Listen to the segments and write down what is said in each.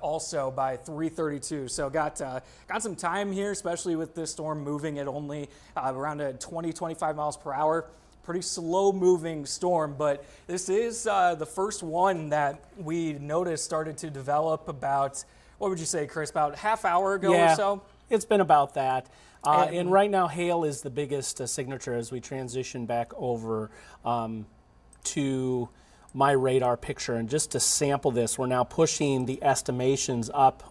also by 3:32. So got some time here, especially with this storm moving at only around 20-25 miles per hour. Pretty slow moving storm, but this is the first one that we noticed started to develop about, what would you say, Chris, about half hour ago or so? It's been about that. And right now, hail is the biggest signature as we transition back over to my radar picture. And just to sample this, we're now pushing the estimations up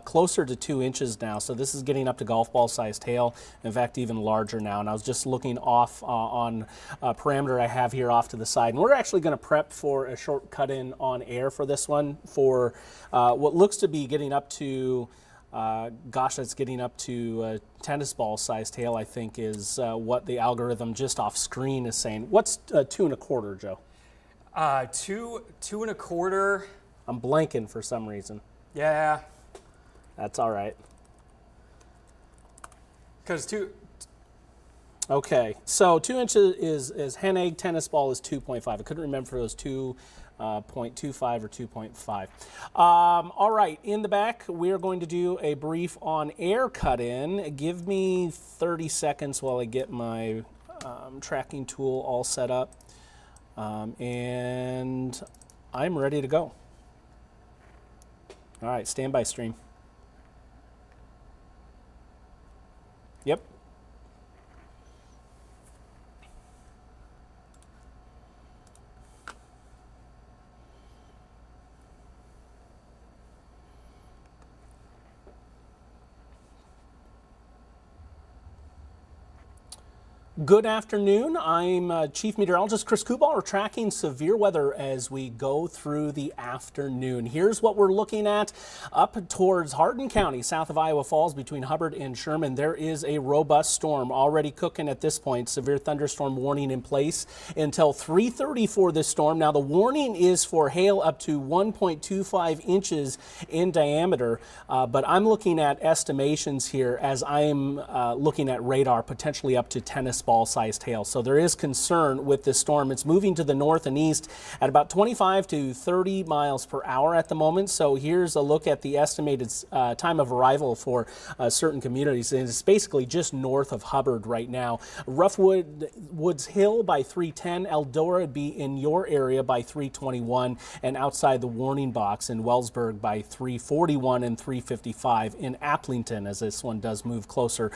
closer to 2 inches now. So this is getting up to golf ball sized hail, in fact, even larger now. And I was just looking off on a parameter I have here off to the side. And we're actually going to prep for a short cut in on air for this one for what looks to be getting up to that's getting up to tennis ball sized hail, I think, is what the algorithm just off screen is saying. What's 2 1/4, Joe? 2 1/4. I'm blanking for some reason. Yeah. That's all right. Because Okay, so 2 inches is hen egg, tennis ball is 2.5. I couldn't remember if it was 2.25 or 2.5. All right, in the back, we're going to do a brief on air cut in. Give me 30 seconds while I get my tracking tool all set up. And I'm ready to go. All right, stand by, stream. Yep. Good afternoon. I'm Chief Meteorologist Chris Kubal. We're tracking severe weather as we go through the afternoon. Here's what we're looking at up towards Hardin County, south of Iowa Falls, between Hubbard and Sherman. There is a robust storm already cooking at this point. Severe thunderstorm warning in place until 3:30 for this storm. Now, the warning is for hail up to 1.25 inches in diameter, but I'm looking at estimations here as I'm looking at radar, potentially up to tennis ball sized hail. So there is concern with this storm. It's moving to the north and east at about 25 to 30 miles per hour at the moment. So here's a look at the estimated time of arrival for certain communities. And it's basically just north of Hubbard right now. Woods Hill by 3:10. Eldora would be in your area by 3:21, and outside the warning box in Wellsburg by 3:41 and 3:55 in Aplington, as this one does move closer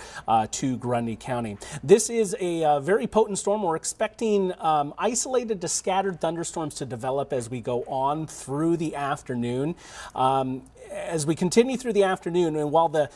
to Grundy County. This is a very potent storm. We're expecting isolated to scattered thunderstorms to develop as we go on through the afternoon. As we continue through the afternoon, and while the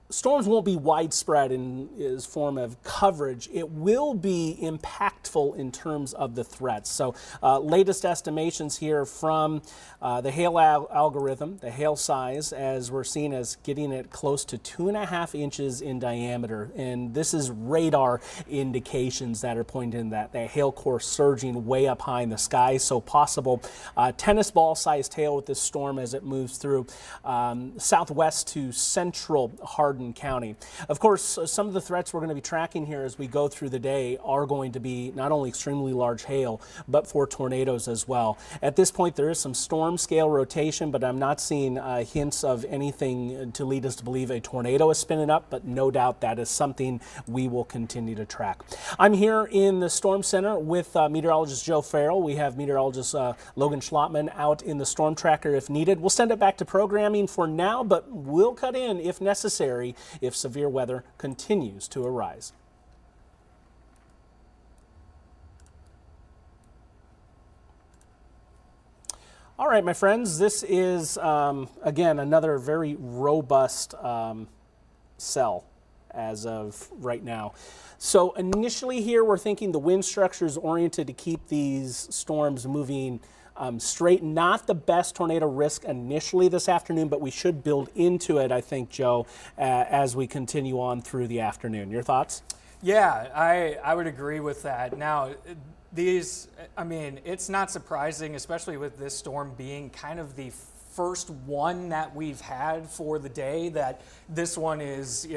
storms won't be widespread in its form of coverage, it will be impactful in terms of the threats. So latest estimations here from the hail algorithm, the hail size, as we're seeing as getting it close to 2.5 inches in diameter. And this is radar indications that are pointing that the hail core surging way up high in the sky. So possible tennis ball sized hail with this storm as it moves through southwest to central Hardin County. Of course, some of the threats we're going to be tracking here as we go through the day are going to be not only extremely large hail, but for tornadoes as well. At this point, there is some storm scale rotation, but I'm not seeing hints of anything to lead us to believe a tornado is spinning up, but no doubt that is something we will continue to track. I'm here in the Storm Center with meteorologist Joe Farrell. We have meteorologist Logan Schlotman out in the storm tracker if needed. We'll send it back to programming for now, but we'll cut in if necessary if severe weather continues to arise. All right, my friends, this is, again, another very robust cell as of right now. So initially here, we're thinking the wind structure is oriented to keep these storms moving straight. Not the best tornado risk initially this afternoon, but we should build into it, I think, Joe, as we continue on through the afternoon. Your thoughts? Yeah, I would agree with that. Now, it's not surprising, especially with this storm being kind of the first one that we've had for the day, that this one is,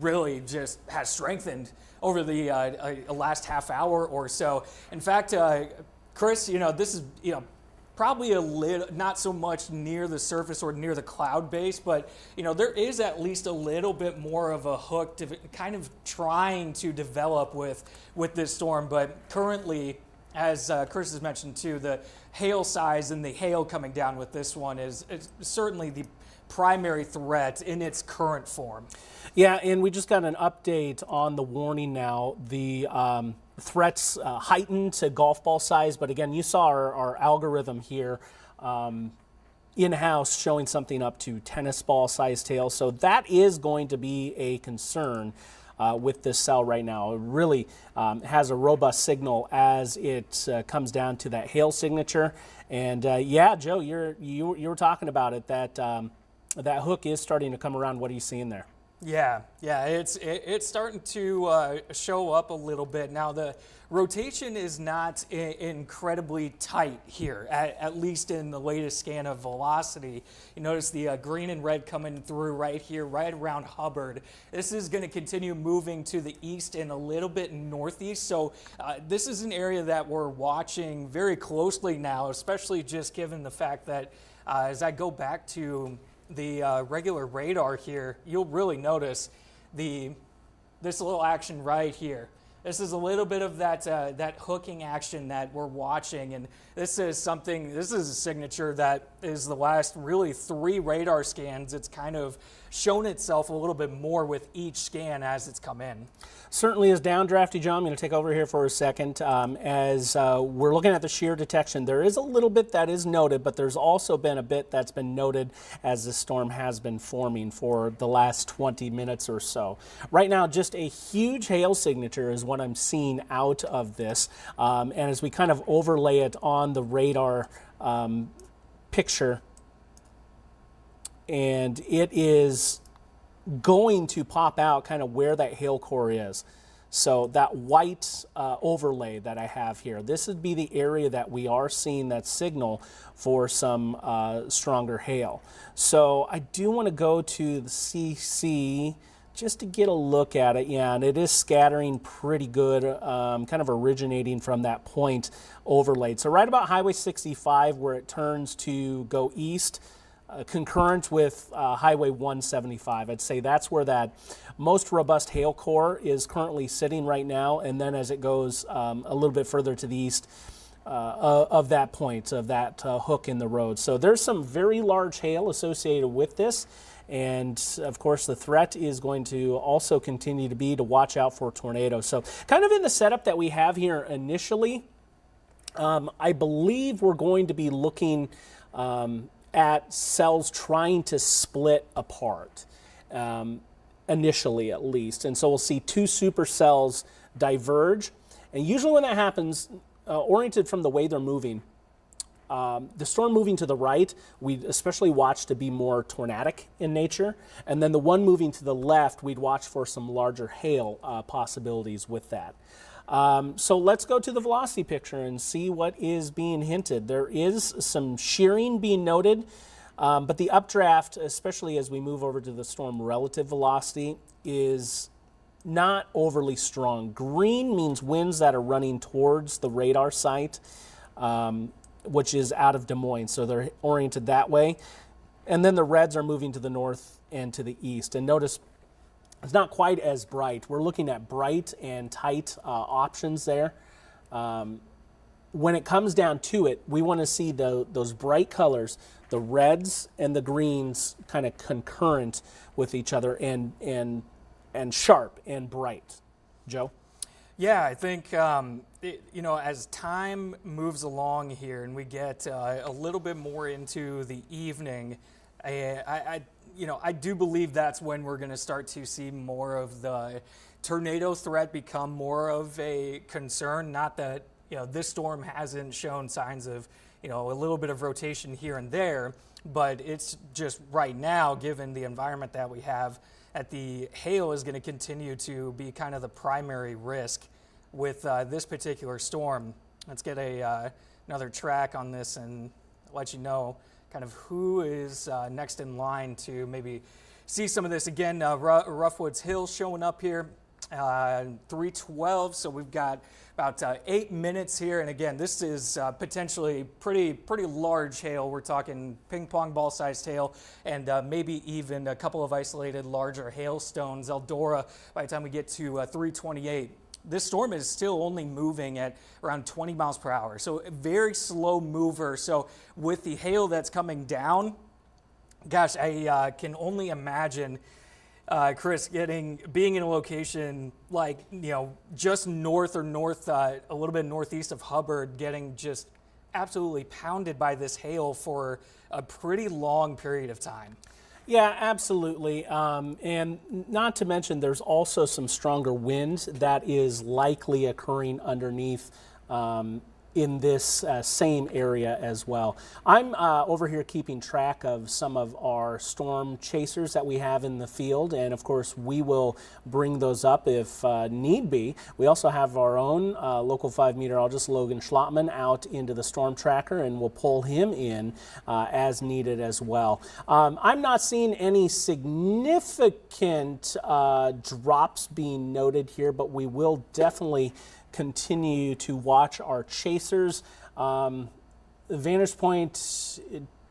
really just has strengthened over the last half hour or so. In fact, Chris, this is, probably a little, not so much near the surface or near the cloud base, but there is at least a little bit more of a hook to kind of trying to develop with this storm. But currently, as Chris has mentioned too, the hail size and the hail coming down with this one is certainly the primary threat in its current form. Yeah, and we just got an update on the warning now. The threats heightened to golf ball size, but again, you saw our algorithm here in-house showing something up to tennis ball size tail. So that is going to be a concern with this cell right now. It really has a robust signal as it comes down to that hail signature. And yeah, Joe, you were talking about it, that that hook is starting to come around. What are you seeing there? Yeah, it's starting to show up a little bit. Now, the rotation is not incredibly tight here, at least in the latest scan of velocity. You notice the green and red coming through right here, right around Hubbard. This is going to continue moving to the east and a little bit northeast. So this is an area that we're watching very closely now, especially just given the fact that as I go back to the regular radar here, you'll really notice this little action right here. This is a little bit of that hooking action that we're watching, and this is a signature that is the last really 3 radar scans. It's kind of shown itself a little bit more with each scan as it's come in. Certainly is downdrafty, John. I'm going to take over here for a second. As we're looking at the shear detection, there is a little bit that is noted, but there's also been a bit that's been noted as the storm has been forming for the last 20 minutes or so. Right now, just a huge hail signature is what I'm seeing out of this. And as we kind of overlay it on the radar picture, and it is going to pop out kind of where that hail core is. So that white overlay that I have here, this would be the area that we are seeing that signal for some stronger hail. So I do want to go to the CC just to get a look at it. Yeah, and it is scattering pretty good, kind of originating from that point overlaid. So right about Highway 65 where it turns to go east, concurrent with Highway 175. I'd say that's where that most robust hail core is currently sitting right now, and then as it goes a little bit further to the east of that point, of that hook in the road. So there's some very large hail associated with this, and of course the threat is going to also continue to be to watch out for tornadoes. So kind of in the setup that we have here initially, I believe we're going to be looking at cells trying to split apart, initially at least. And so we'll see 2 supercells diverge. And usually when that happens, oriented from the way they're moving, the storm moving to the right, we especially watch to be more tornadic in nature. And then the one moving to the left, we'd watch for some larger hail possibilities with that. So let's go to the velocity picture and see what is being hinted. There is some shearing being noted, but the updraft, especially as we move over to the storm relative velocity, is not overly strong. Green means winds that are running towards the radar site, which is out of Des Moines, so they're oriented that way. And then the reds are moving to the north and to the east. And notice it's not quite as bright. We're looking at bright and tight options there. When it comes down to it, we want to see those bright colors, the reds and the greens, kind of concurrent with each other and sharp and bright. Joe? Yeah, I think as time moves along here and we get a little bit more into the evening, I do believe that's when we're going to start to see more of the tornado threat become more of a concern. Not that, this storm hasn't shown signs of, a little bit of rotation here and there, but it's just right now, given the environment that we have, that the hail is going to continue to be kind of the primary risk with this particular storm. Let's get another track on this and let you know kind of who is next in line to maybe see some of this. Again, Roughwoods Hill showing up here. 312. So we've got about 8 minutes here. And again, this is potentially pretty large hail. We're talking ping pong ball sized hail and maybe even a couple of isolated larger hailstones. Eldora, by the time we get to 328. This storm is still only moving at around 20 miles per hour. So a very slow mover. So with the hail that's coming down, gosh, I can only imagine Chris, being in a location like, just north or a little bit northeast of Hubbard, getting just absolutely pounded by this hail for a pretty long period of time. Yeah, absolutely. And not to mention, there's also some stronger wind that is likely occurring underneath in this same area as well. I'm over here keeping track of some of our storm chasers that we have in the field, and of course we will bring those up if need be. We also have our own Local 5 meteorologist Logan Schlotman out into the storm tracker, and we'll pull him in as needed as well. I'm not seeing any significant drops being noted here, but we will definitely continue to watch our chasers. The vantage point,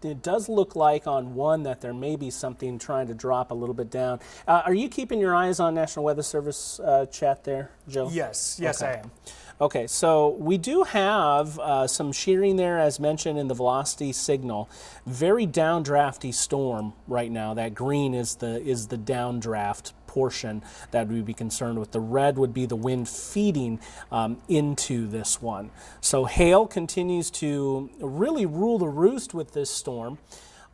it does look like on one that there may be something trying to drop a little bit down. Are you keeping your eyes on National Weather Service chat there, Joe? Yes, Okay. I am. Okay, so we do have some shearing there, as mentioned in the velocity signal. Very downdrafty storm right now. That green is the downdraft portion that we'd be concerned with. The red would be the wind feeding into this one. So hail continues to really rule the roost with this storm,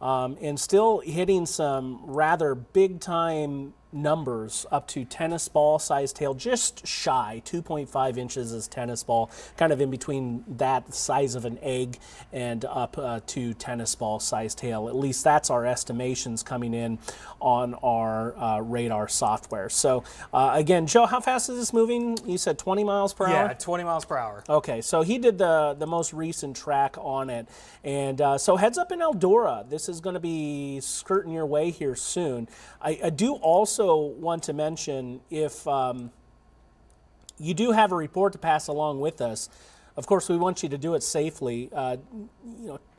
and still hitting some rather big time numbers up to tennis ball sized hail, just shy 2.5 inches is tennis ball, kind of in between that size of an egg and up to tennis ball sized hail. At least that's our estimations coming in on our radar software. So again, Joe, how fast is this moving? You said 20 miles per hour? Yeah, 20 miles per hour. Okay, so he did the most recent track on it. And so heads up in Eldora. This is going to be skirting your way here soon. I do also want to mention, if you do have a report to pass along with us, of course we want you to do it safely.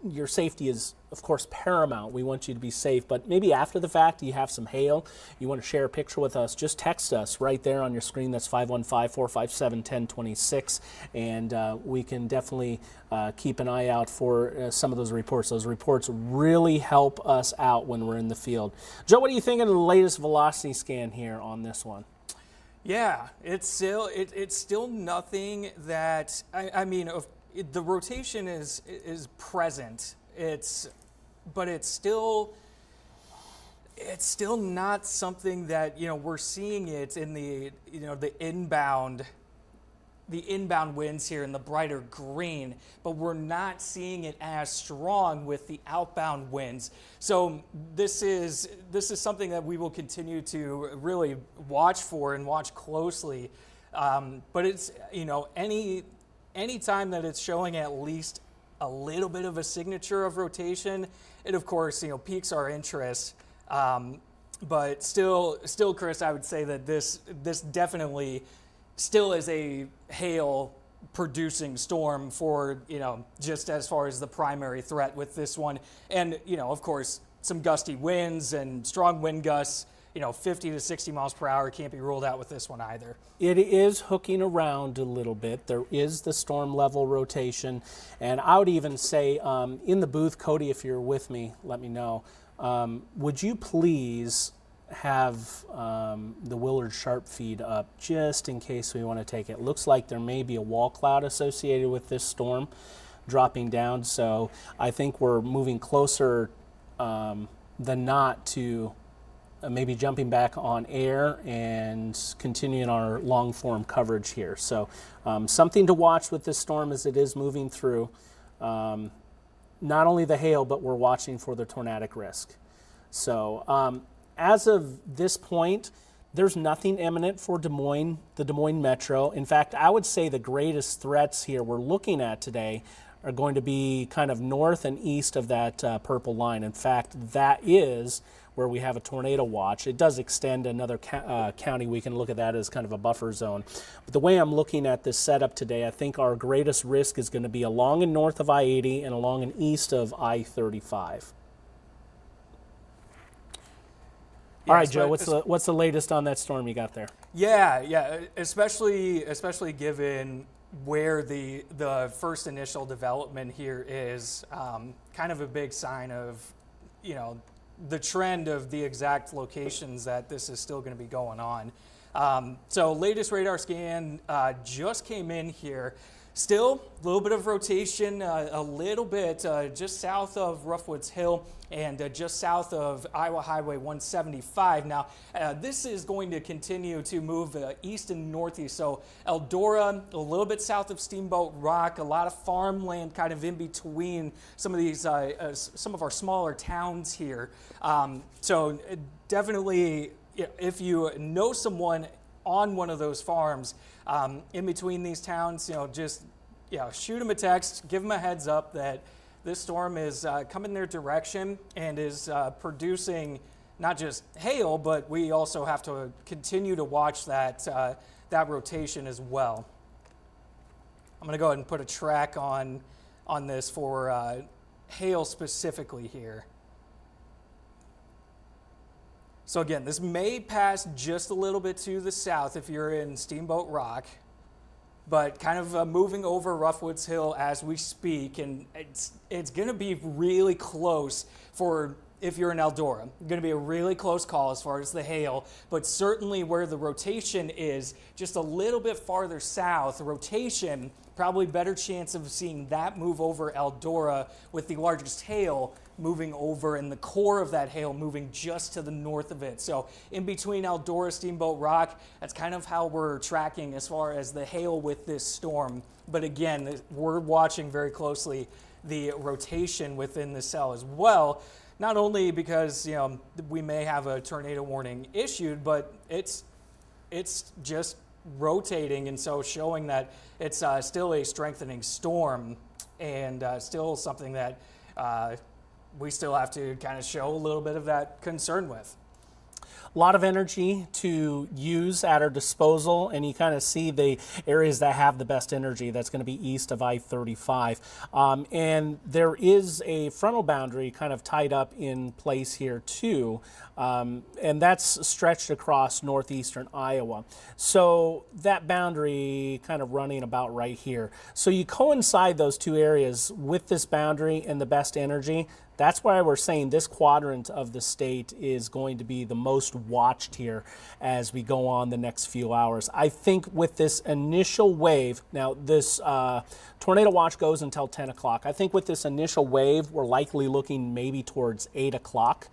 Your safety is of course paramount. We want you to be safe, but maybe after the fact you have some hail, you want to share a picture with us, just text us right there on your screen. That's 515-457-1026, and we can definitely keep an eye out for some of those reports. Those reports really help us out when we're in the field. Joe, what do you think of the latest velocity scan here on this one? Yeah, it's still nothing that I mean. The rotation is present. But it's still not something that we're seeing it in the inbound winds here in the brighter green, but we're not seeing it as strong with the outbound winds. So this is something that we will continue to really watch for and watch closely. But it's any time that it's showing at least a little bit of a signature of rotation, it of course piques our interest. But still, Chris, I would say that this definitely still is a hail producing storm for just as far as the primary threat with this one. And of course some gusty winds and strong wind gusts, 50 to 60 miles per hour can't be ruled out with this one either. It is hooking around a little bit. There is the storm level rotation. And I would even say in the booth, Cody, if you're with me, let me know. Would you please have the Willard Sharp feed up just in case we want to take it? Looks like there may be a wall cloud associated with this storm dropping down. So I think we're moving closer than not to maybe jumping back on air and continuing our long form coverage here. So something to watch with this storm as it is moving through. Not only the hail, but we're watching for the tornadic risk. So as of this point, there's nothing imminent for Des Moines, the Des Moines Metro. In fact, I would say the greatest threats here we're looking at today are going to be kind of north and east of that purple line. In fact, that is where we have a tornado watch. It does extend another county. We can look at that as kind of a buffer zone. But the way I'm looking at this setup today, I think our greatest risk is going to be along and north of I-80 and along and east of I-35. All right, Joe, what's the latest on that storm you got there? Yeah, especially given where the first initial development here is, kind of a big sign of, the trend of the exact locations that this is still going to be going on. So latest radar scan just came in here. Still a little bit of rotation, a little bit just south of Roughwoods Hill and just south of Iowa Highway 175. Now, this is going to continue to move east and northeast. So Eldora, a little bit south of Steamboat Rock, a lot of farmland kind of in between some of these, some of our smaller towns here. So definitely, if you know someone on one of those farms in between these towns, just shoot them a text, give them a heads up that this storm is coming their direction and is producing not just hail, but we also have to continue to watch that rotation as well. I'm going to go ahead and put a track on this for hail specifically here. So again, this may pass just a little bit to the south if you're in Steamboat Rock, but kind of moving over Roughwoods Hill as we speak, and it's going to be really close for if you're in Eldora. Going to be a really close call as far as the hail, but certainly where the rotation is just a little bit farther south, the rotation, probably better chance of seeing that move over Eldora with the largest hail moving over and the core of that hail moving just to the north of it. So in between Eldora, Steamboat Rock, that's kind of how we're tracking as far as the hail with this storm. But again, we're watching very closely the rotation within the cell as well. Not only because we may have a tornado warning issued, but it's just rotating, and so showing that it's still a strengthening storm and still something that we still have to kind of show a little bit of that concern with. A lot of energy to use at our disposal, and you kind of see the areas that have the best energy. That's going to be east of I-35. And there is a frontal boundary kind of tied up in place here too, and that's stretched across northeastern Iowa. So that boundary kind of running about right here. So you coincide those two areas with this boundary and the best energy. That's why we're saying this quadrant of the state is going to be the most watched here as we go on the next few hours. I think with this initial wave, now this tornado watch goes until 10 o'clock. I think with this initial wave, we're likely looking maybe towards 8 o'clock.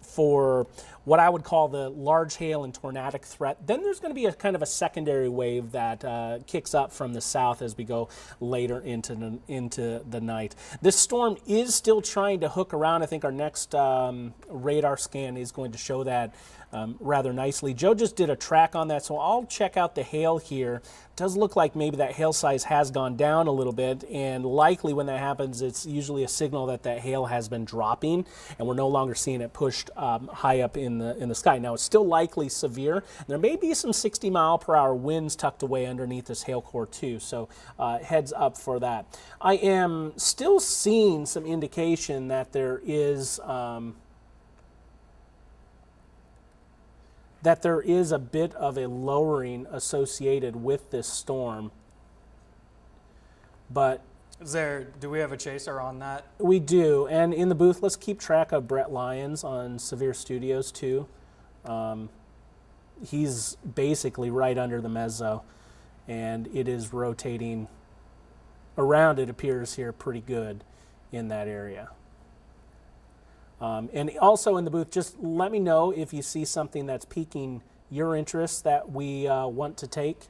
For what I would call the large hail and tornadic threat. Then there's going to be a kind of a secondary wave that kicks up from the south as we go later into the night. This storm is still trying to hook around. I think our next radar scan is going to show that rather nicely. Joe just did a track on that, so I'll check out the hail here. It does look like maybe that hail size has gone down a little bit, and likely when that happens, it's usually a signal that that hail has been dropping, and we're no longer seeing it pushed high up in the sky. Now, it's still likely severe. There may be some 60-mile-per-hour winds tucked away underneath this hail core too, so heads up for that. I am still seeing some indication that there is a bit of a lowering associated with this storm. But do we have a chaser on that? We do, and in the booth, let's keep track of Brett Lyons on Severe Studios too. He's basically right under the mezzo, and it is rotating around, it appears here, pretty good in that area. And also in the booth, just let me know if you see something that's piquing your interest that we want to take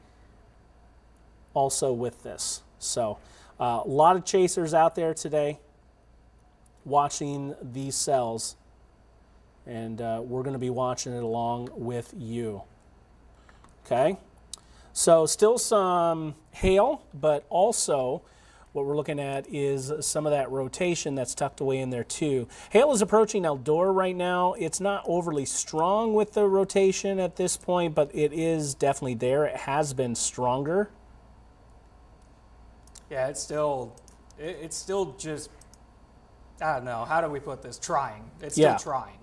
also with this. So a lot of chasers out there today watching these cells, and we're going to be watching it along with you. Okay? So still some hail, but also what we're looking at is some of that rotation that's tucked away in there too. Hail is approaching Eldora right now. It's not overly strong with the rotation at this point, but it is definitely there. It has been stronger. Yeah, it's still just, I don't know, how do we put this? Trying. It's still trying.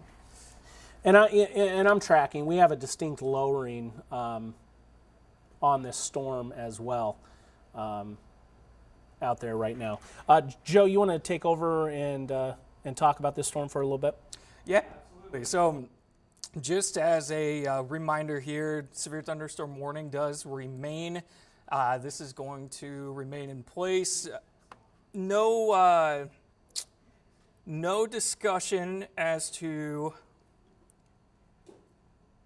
And I'm tracking. We have a distinct lowering on this storm as well out there right now. Joe, you want to take over and talk about this storm for a little bit? Yeah, absolutely. So just as a reminder here, severe thunderstorm warning does remain. This is going to remain in place. No discussion as to,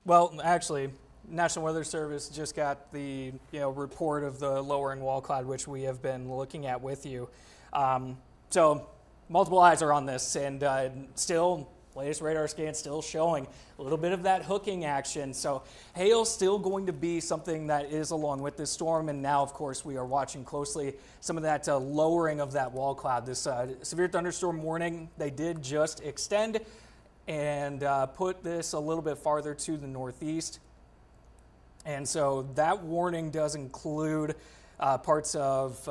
well, actually, National Weather Service just got the report of the lowering wall cloud, which we have been looking at with you. So multiple eyes are on this, and still, latest radar scan still showing a little bit of that hooking action. So hail still going to be something that is along with this storm, and now, of course, we are watching closely some of that lowering of that wall cloud. This severe thunderstorm warning, they did just extend and put this a little bit farther to the northeast. And so that warning does include parts of,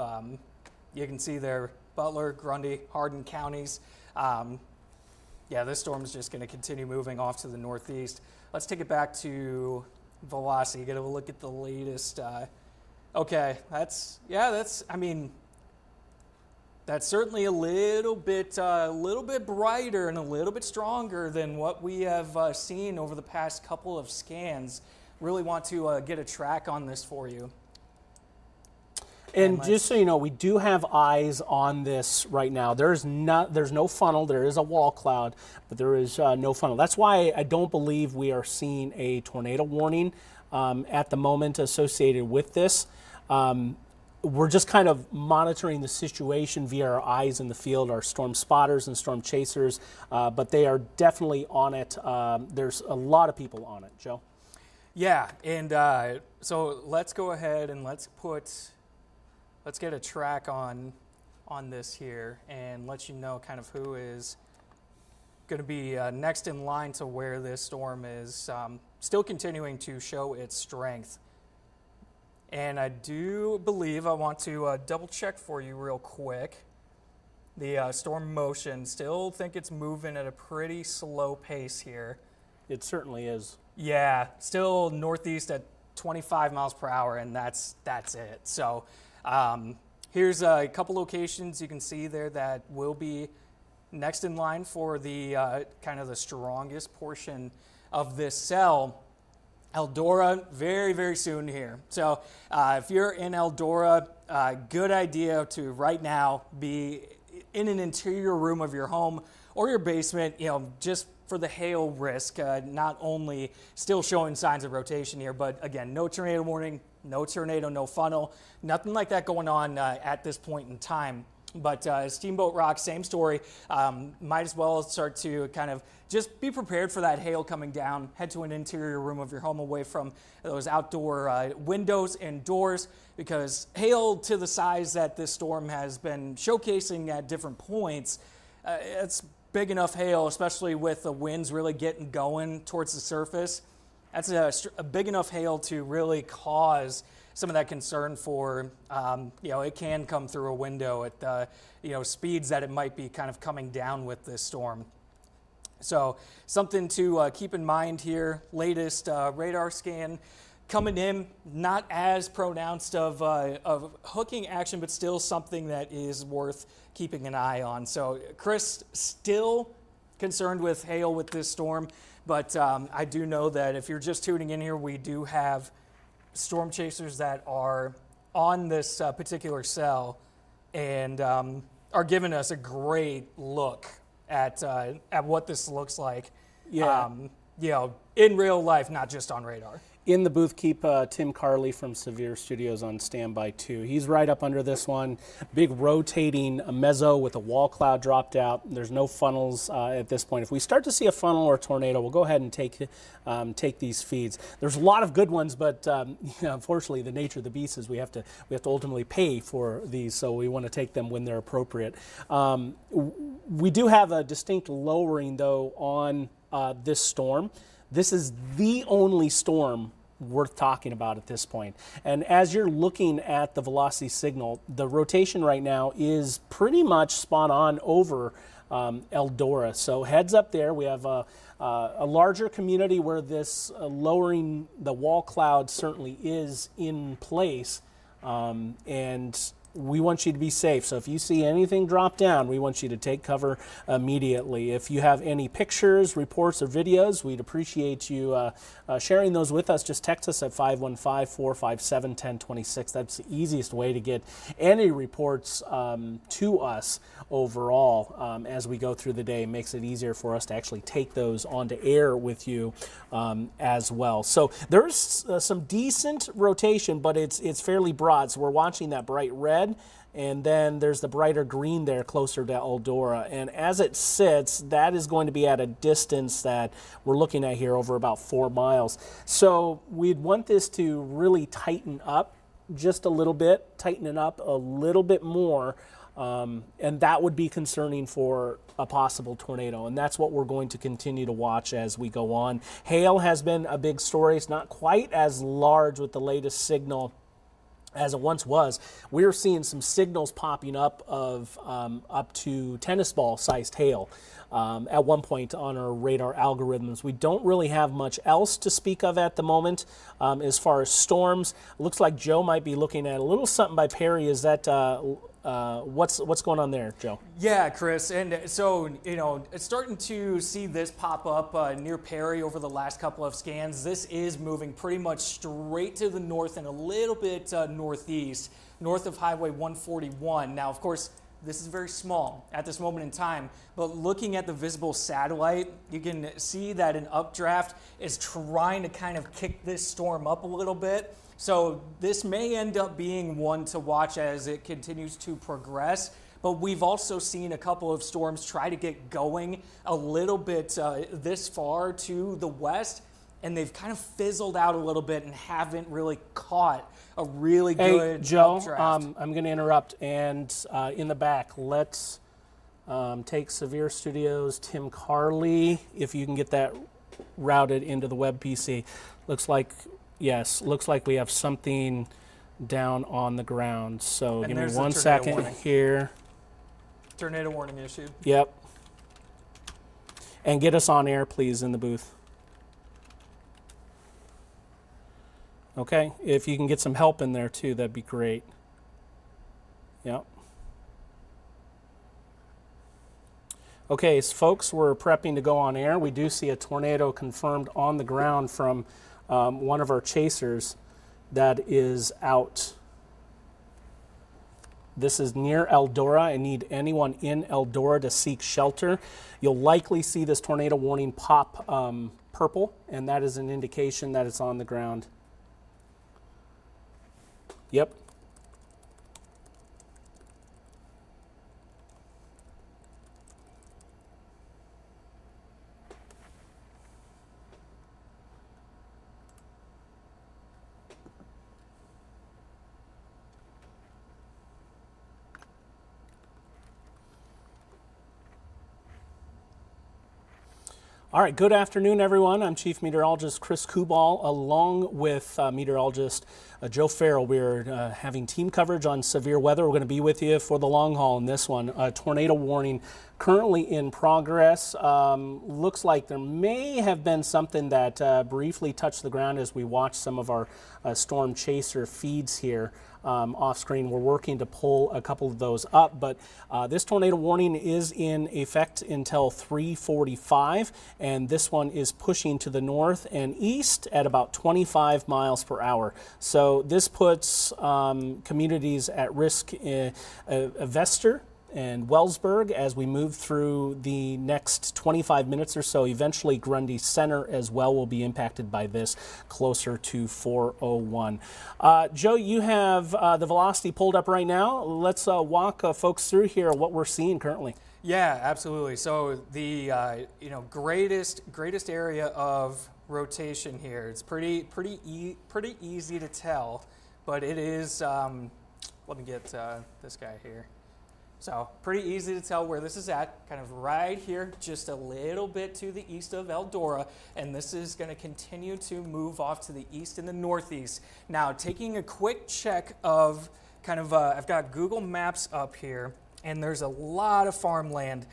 you can see there, Butler, Grundy, Hardin counties. Yeah, this storm is just going to continue moving off to the northeast. Let's take it back to velocity, get a look at the latest. Okay, that's certainly a little bit brighter and a little bit stronger than what we have seen over the past couple of scans. Really want to get a track on this for you. And just so you know, we do have eyes on this right now. There's no funnel. There is a wall cloud, but there is no funnel. That's why I don't believe we are seeing a tornado warning at the moment associated with this. We're just kind of monitoring the situation via our eyes in the field, our storm spotters and storm chasers, but they are definitely on it. There's a lot of people on it, Joe. Yeah, and so let's go ahead and let's get a track on this here and let you know kind of who is going to be next in line to where this storm is still continuing to show its strength. And I do believe I want to double check for you real quick. The storm motion, still think it's moving at a pretty slow pace here. It certainly is. Yeah, still northeast at 25 miles per hour, and that's it. So here's a couple locations you can see there that will be next in line for the kind of the strongest portion of this cell. Eldora, very, very soon here. So if you're in Eldora, good idea to right now be in an interior room of your home or your basement, just for the hail risk, not only still showing signs of rotation here, but again, no tornado warning, no tornado, no funnel, nothing like that going on at this point in time. But Steamboat Rock, same story. Might as well start to kind of just be prepared for that hail coming down. Head to an interior room of your home away from those outdoor windows and doors, because hail to the size that this storm has been showcasing at different points, it's big enough hail, especially with the winds really getting going towards the surface. That's a big enough hail to really cause some of that concern for, it can come through a window at, speeds that it might be kind of coming down with this storm. So something to keep in mind here. Latest radar scan coming in, not as pronounced of hooking action, but still something that is worth keeping an eye on. So Chris, still concerned with hail with this storm, but I do know that if you're just tuning in here, we do have storm chasers that are on this particular cell and are giving us a great look at what this looks like. Yeah. In real life, not just on radar. In the booth, keep Tim Carley from Severe Studios on standby too. He's right up under this one. Big rotating mezzo with a wall cloud dropped out. There's no funnels at this point. If we start to see a funnel or a tornado, we'll go ahead and take these feeds. There's a lot of good ones, but unfortunately, the nature of the beast is we have to ultimately pay for these, so we want to take them when they're appropriate. We do have a distinct lowering though on this storm. This is the only storm worth talking about at this point. And as you're looking at the velocity signal, the rotation right now is pretty much spot on over Eldora. So heads up there. We have a larger community where this lowering the wall cloud certainly is in place. And we want you to be safe. So if you see anything drop down, we want you to take cover immediately. If you have any pictures, reports, or videos, we'd appreciate you sharing those with us. Just text us at 515-457-1026. That's the easiest way to get any reports to us overall as we go through the day. It makes it easier for us to actually take those onto air with you as well. So there's some decent rotation, but it's fairly broad. So we're watching that bright red, and then there's the brighter green there closer to Eldora. And as it sits, that is going to be at a distance that we're looking at here over about 4 miles. So we'd want this to really tighten up just a little bit, tighten it up a little bit more. And that would be concerning for a possible tornado. And that's what we're going to continue to watch as we go on. Hail has been a big story. It's not quite as large with the latest signal as it once was. We're seeing some signals popping up of up to tennis ball sized hail at one point on our radar algorithms. We don't really have much else to speak of at the moment as far as storms. Looks like Joe might be looking at a little something by Perry. Is that what's going on there, Joe? Yeah, Chris, and so, it's starting to see this pop up near Perry over the last couple of scans. This is moving pretty much straight to the north and a little bit northeast, north of Highway 141. Now, of course, this is very small at this moment in time, but looking at the visible satellite, you can see that an updraft is trying to kind of kick this storm up a little bit. So this may end up being one to watch as it continues to progress. But we've also seen a couple of storms try to get going a little bit this far to the west, and they've kind of fizzled out a little bit and haven't really caught a really good Joe, updraft. I'm going to interrupt, and in the back, let's take Severe Studios, Tim Carley, if you can get that routed into the web PC. Looks like we have something down on the ground. So give me 1 second warning. here. Tornado warning issued. Yep. And get us on air, please, in the booth. Okay, if you can get some help in there too, that'd be great. Yep. Okay, so folks, we're prepping to go on air. We do see a tornado confirmed on the ground from one of our chasers that is out. This is near Eldora. I need anyone in Eldora to seek shelter. You'll likely see this tornado warning pop purple, and that is an indication that it's on the ground. Yep. All right, good afternoon, everyone. I'm Chief Meteorologist Chris Kubal, along with meteorologist Joe Farrell. We're having team coverage on severe weather. We're going to be with you for the long haul in this one. Tornado warning currently in progress. Looks like there may have been something that briefly touched the ground as we watch some of our storm chaser feeds here. Off screen. We're working to pull a couple of those up, but this tornado warning is in effect until 3:45, and this one is pushing to the north and east at about 25 miles per hour. So this puts communities at risk. Vester and Wellsburg as we move through the next 25 minutes or so. Eventually, Grundy Center as well will be impacted by this, closer to 4:01. Joe, you have the velocity pulled up right now. Let's walk folks through here what we're seeing currently. Yeah, absolutely. So the greatest area of rotation here. It's pretty easy to tell, but it is. Let me get this guy here. So pretty easy to tell where this is at, kind of right here, just a little bit to the east of Eldora, and this is going to continue to move off to the east and the northeast. Now, taking a quick check of kind of, I've got Google Maps up here. And there's a lot of farmland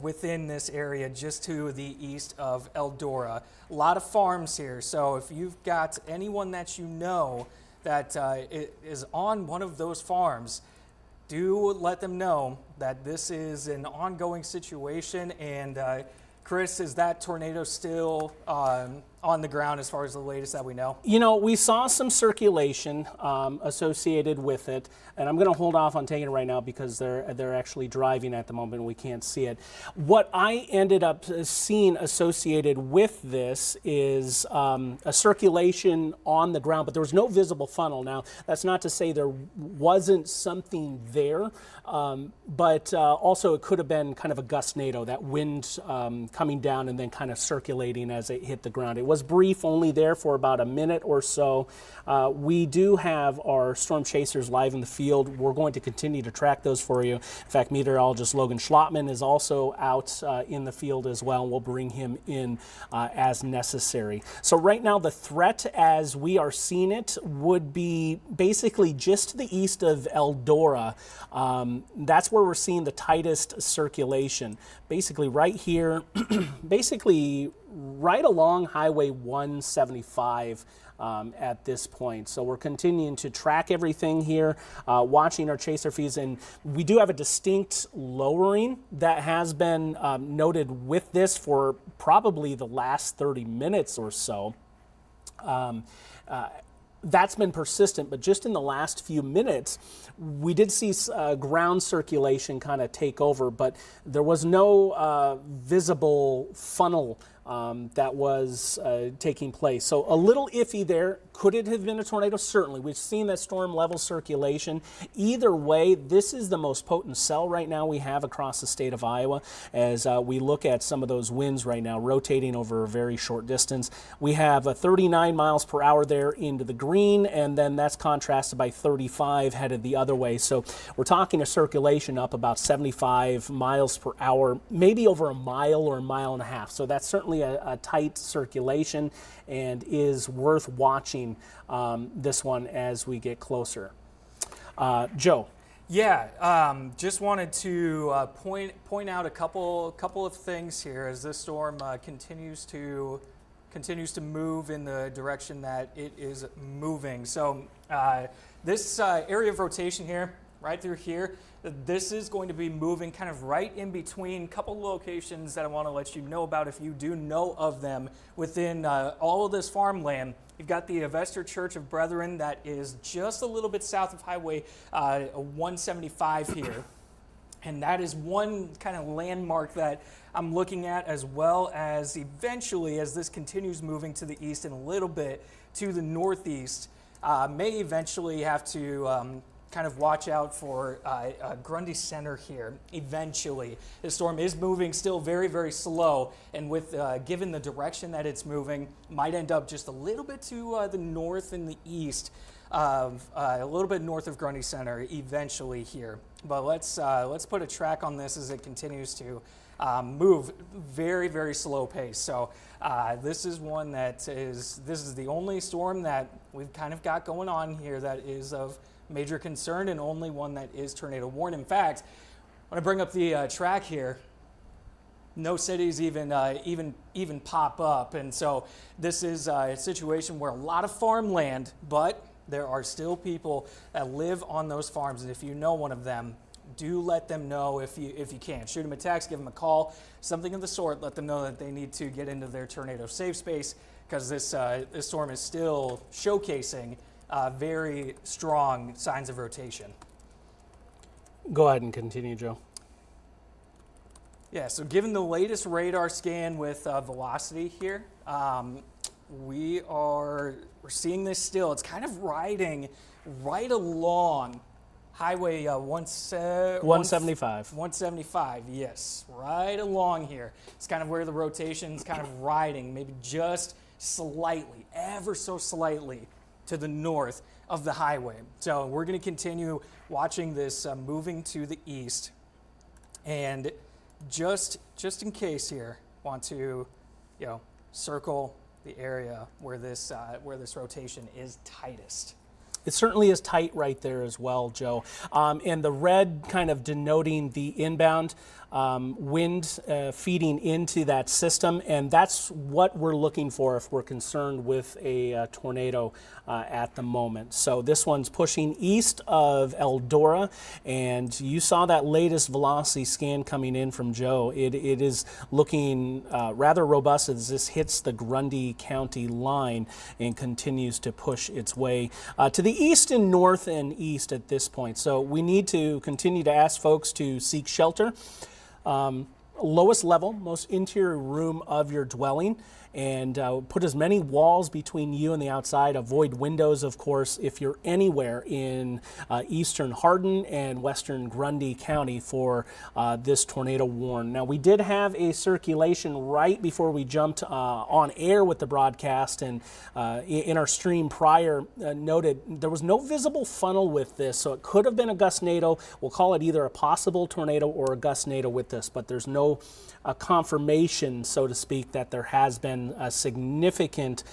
within this area just to the east of Eldora. A lot of farms here. So if you've got anyone that you know that is on one of those farms, do let them know that this is an ongoing situation. And Chris, is that tornado still on the ground as far as the latest that we know? You know, we saw some circulation associated with it, and I'm going to hold off on taking it right now because they're actually driving at the moment and we can't see it. What I ended up seeing associated with this is a circulation on the ground, but there was no visible funnel. Now, that's not to say there wasn't something there, but also it could have been kind of a gustnado, that wind coming down and then kind of circulating as it hit the ground. It was brief, only there for about a minute or so. We do have our storm chasers live in the field. We're going to continue to track those for you. In fact, meteorologist Logan Schlottman is also out in the field as well. We'll bring him in as necessary. So right now, the threat as we are seeing it would be basically just to the east of Eldora. That's where we're seeing the tightest circulation. Basically right here, basically right along Highway 175 at this point. So we're continuing to track everything here, watching our chaser feeds, and we do have a distinct lowering that has been noted with this for probably the last 30 minutes or so. That's been persistent, but just in the last few minutes, we did see ground circulation kind of take over, but there was no visible funnel that was taking place. So a little iffy there. Could it have been a tornado? Certainly. We've seen that storm level circulation. Either way, this is the most potent cell right now we have across the state of Iowa as we look at some of those winds right now rotating over a very short distance. We have 39 miles per hour there into the green, and then that's contrasted by 35 headed the other way. So we're talking a circulation up about 75 miles per hour, maybe over a mile or a mile and a half. So that's certainly a tight circulation and is worth watching this one as we get closer. Joe. Yeah, just wanted to point out a couple of things here as this storm continues to move in the direction that it is moving. So this area of rotation here, right through here, this is going to be moving kind of right in between a couple locations that I want to let you know about if you do know of them within all of this farmland. You've got the Avester Church of Brethren that is just a little bit south of Highway 175 here. And that is one kind of landmark that I'm looking at, as well as eventually, as this continues moving to the east and a little bit to the northeast, may eventually have to kind of watch out for Grundy Center here eventually. The storm is moving still very, very slow, and with given the direction that it's moving, might end up just a little bit to the north and the east of a little bit north of Grundy Center eventually here. But let's put a track on this as it continues to move very, very slow pace. So this is one that this is the only storm that we've kind of got going on here that is of major concern, and only one that is tornado warned. In fact, I want to bring up the track here. No cities even pop up, and so this is a situation where a lot of farmland, but there are still people that live on those farms, and if you know one of them, do let them know if you can. Shoot them a text, give them a call, something of the sort. Let them know that they need to get into their tornado safe space, because this storm is still showcasing very strong signs of rotation. Go ahead and continue, Joe. Yeah, so given the latest radar scan with velocity here, we're seeing this still. It's kind of riding right along Highway 175. 175, yes, right along here. It's kind of where the rotation's kind of riding, maybe just slightly, ever so slightly to the north of the highway. So we're going to continue watching this moving to the east. And just in case here, want to, circle the area where this rotation is tightest. It certainly is tight right there as well, Joe. And the red kind of denoting the inbound wind feeding into that system, and that's what we're looking for if we're concerned with a tornado at the moment. So this one's pushing east of Eldora, and you saw that latest velocity scan coming in from Joe. It is looking rather robust as this hits the Grundy County line and continues to push its way to the east and north and east at this point. So we need to continue to ask folks to seek shelter. Lowest level, most interior room of your dwelling, and put as many walls between you and the outside. Avoid windows, of course, if you're anywhere in eastern Hardin and western Grundy County for this tornado warn. Now, we did have a circulation right before we jumped on air with the broadcast, and in our stream prior noted there was no visible funnel with this, so it could have been a gustnado. We'll call it either a possible tornado or a gustnado with this, but there's no confirmation, so to speak, that there has been a significant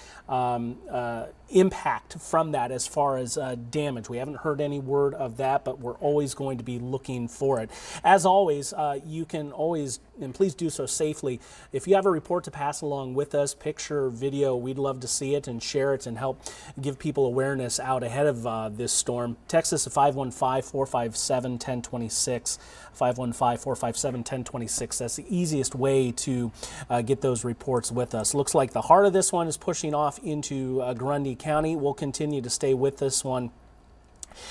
impact from that as far as damage. We haven't heard any word of that, but we're always going to be looking for it. As always, you can always, and please do so safely, if you have a report to pass along with us, picture, video, we'd love to see it and share it and help give people awareness out ahead of this storm. Text us at 515-457-1026, 515-457-1026. That's the easiest way to get those reports with us. Looks like the heart of this one is pushing off into Grundy County. We'll continue to stay with this one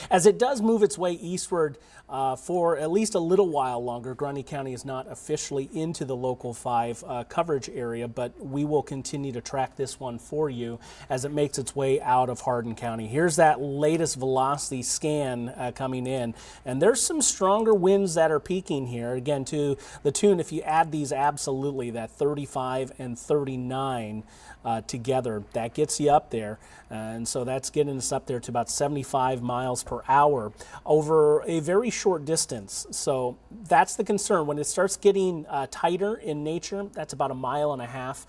as it does move its way eastward for at least a little while longer. Grundy County is not officially into the Local 5 coverage area, but we will continue to track this one for you as it makes its way out of Hardin County. Here's that latest velocity scan coming in, and there's some stronger winds that are peaking here. Again, to the tune, if you add these absolutely, that 35 and 39 together, that gets you up there. And so that's getting us up there to about 75 miles per hour over a very short distance. So that's the concern. When it starts getting tighter in nature, that's about 1.5 miles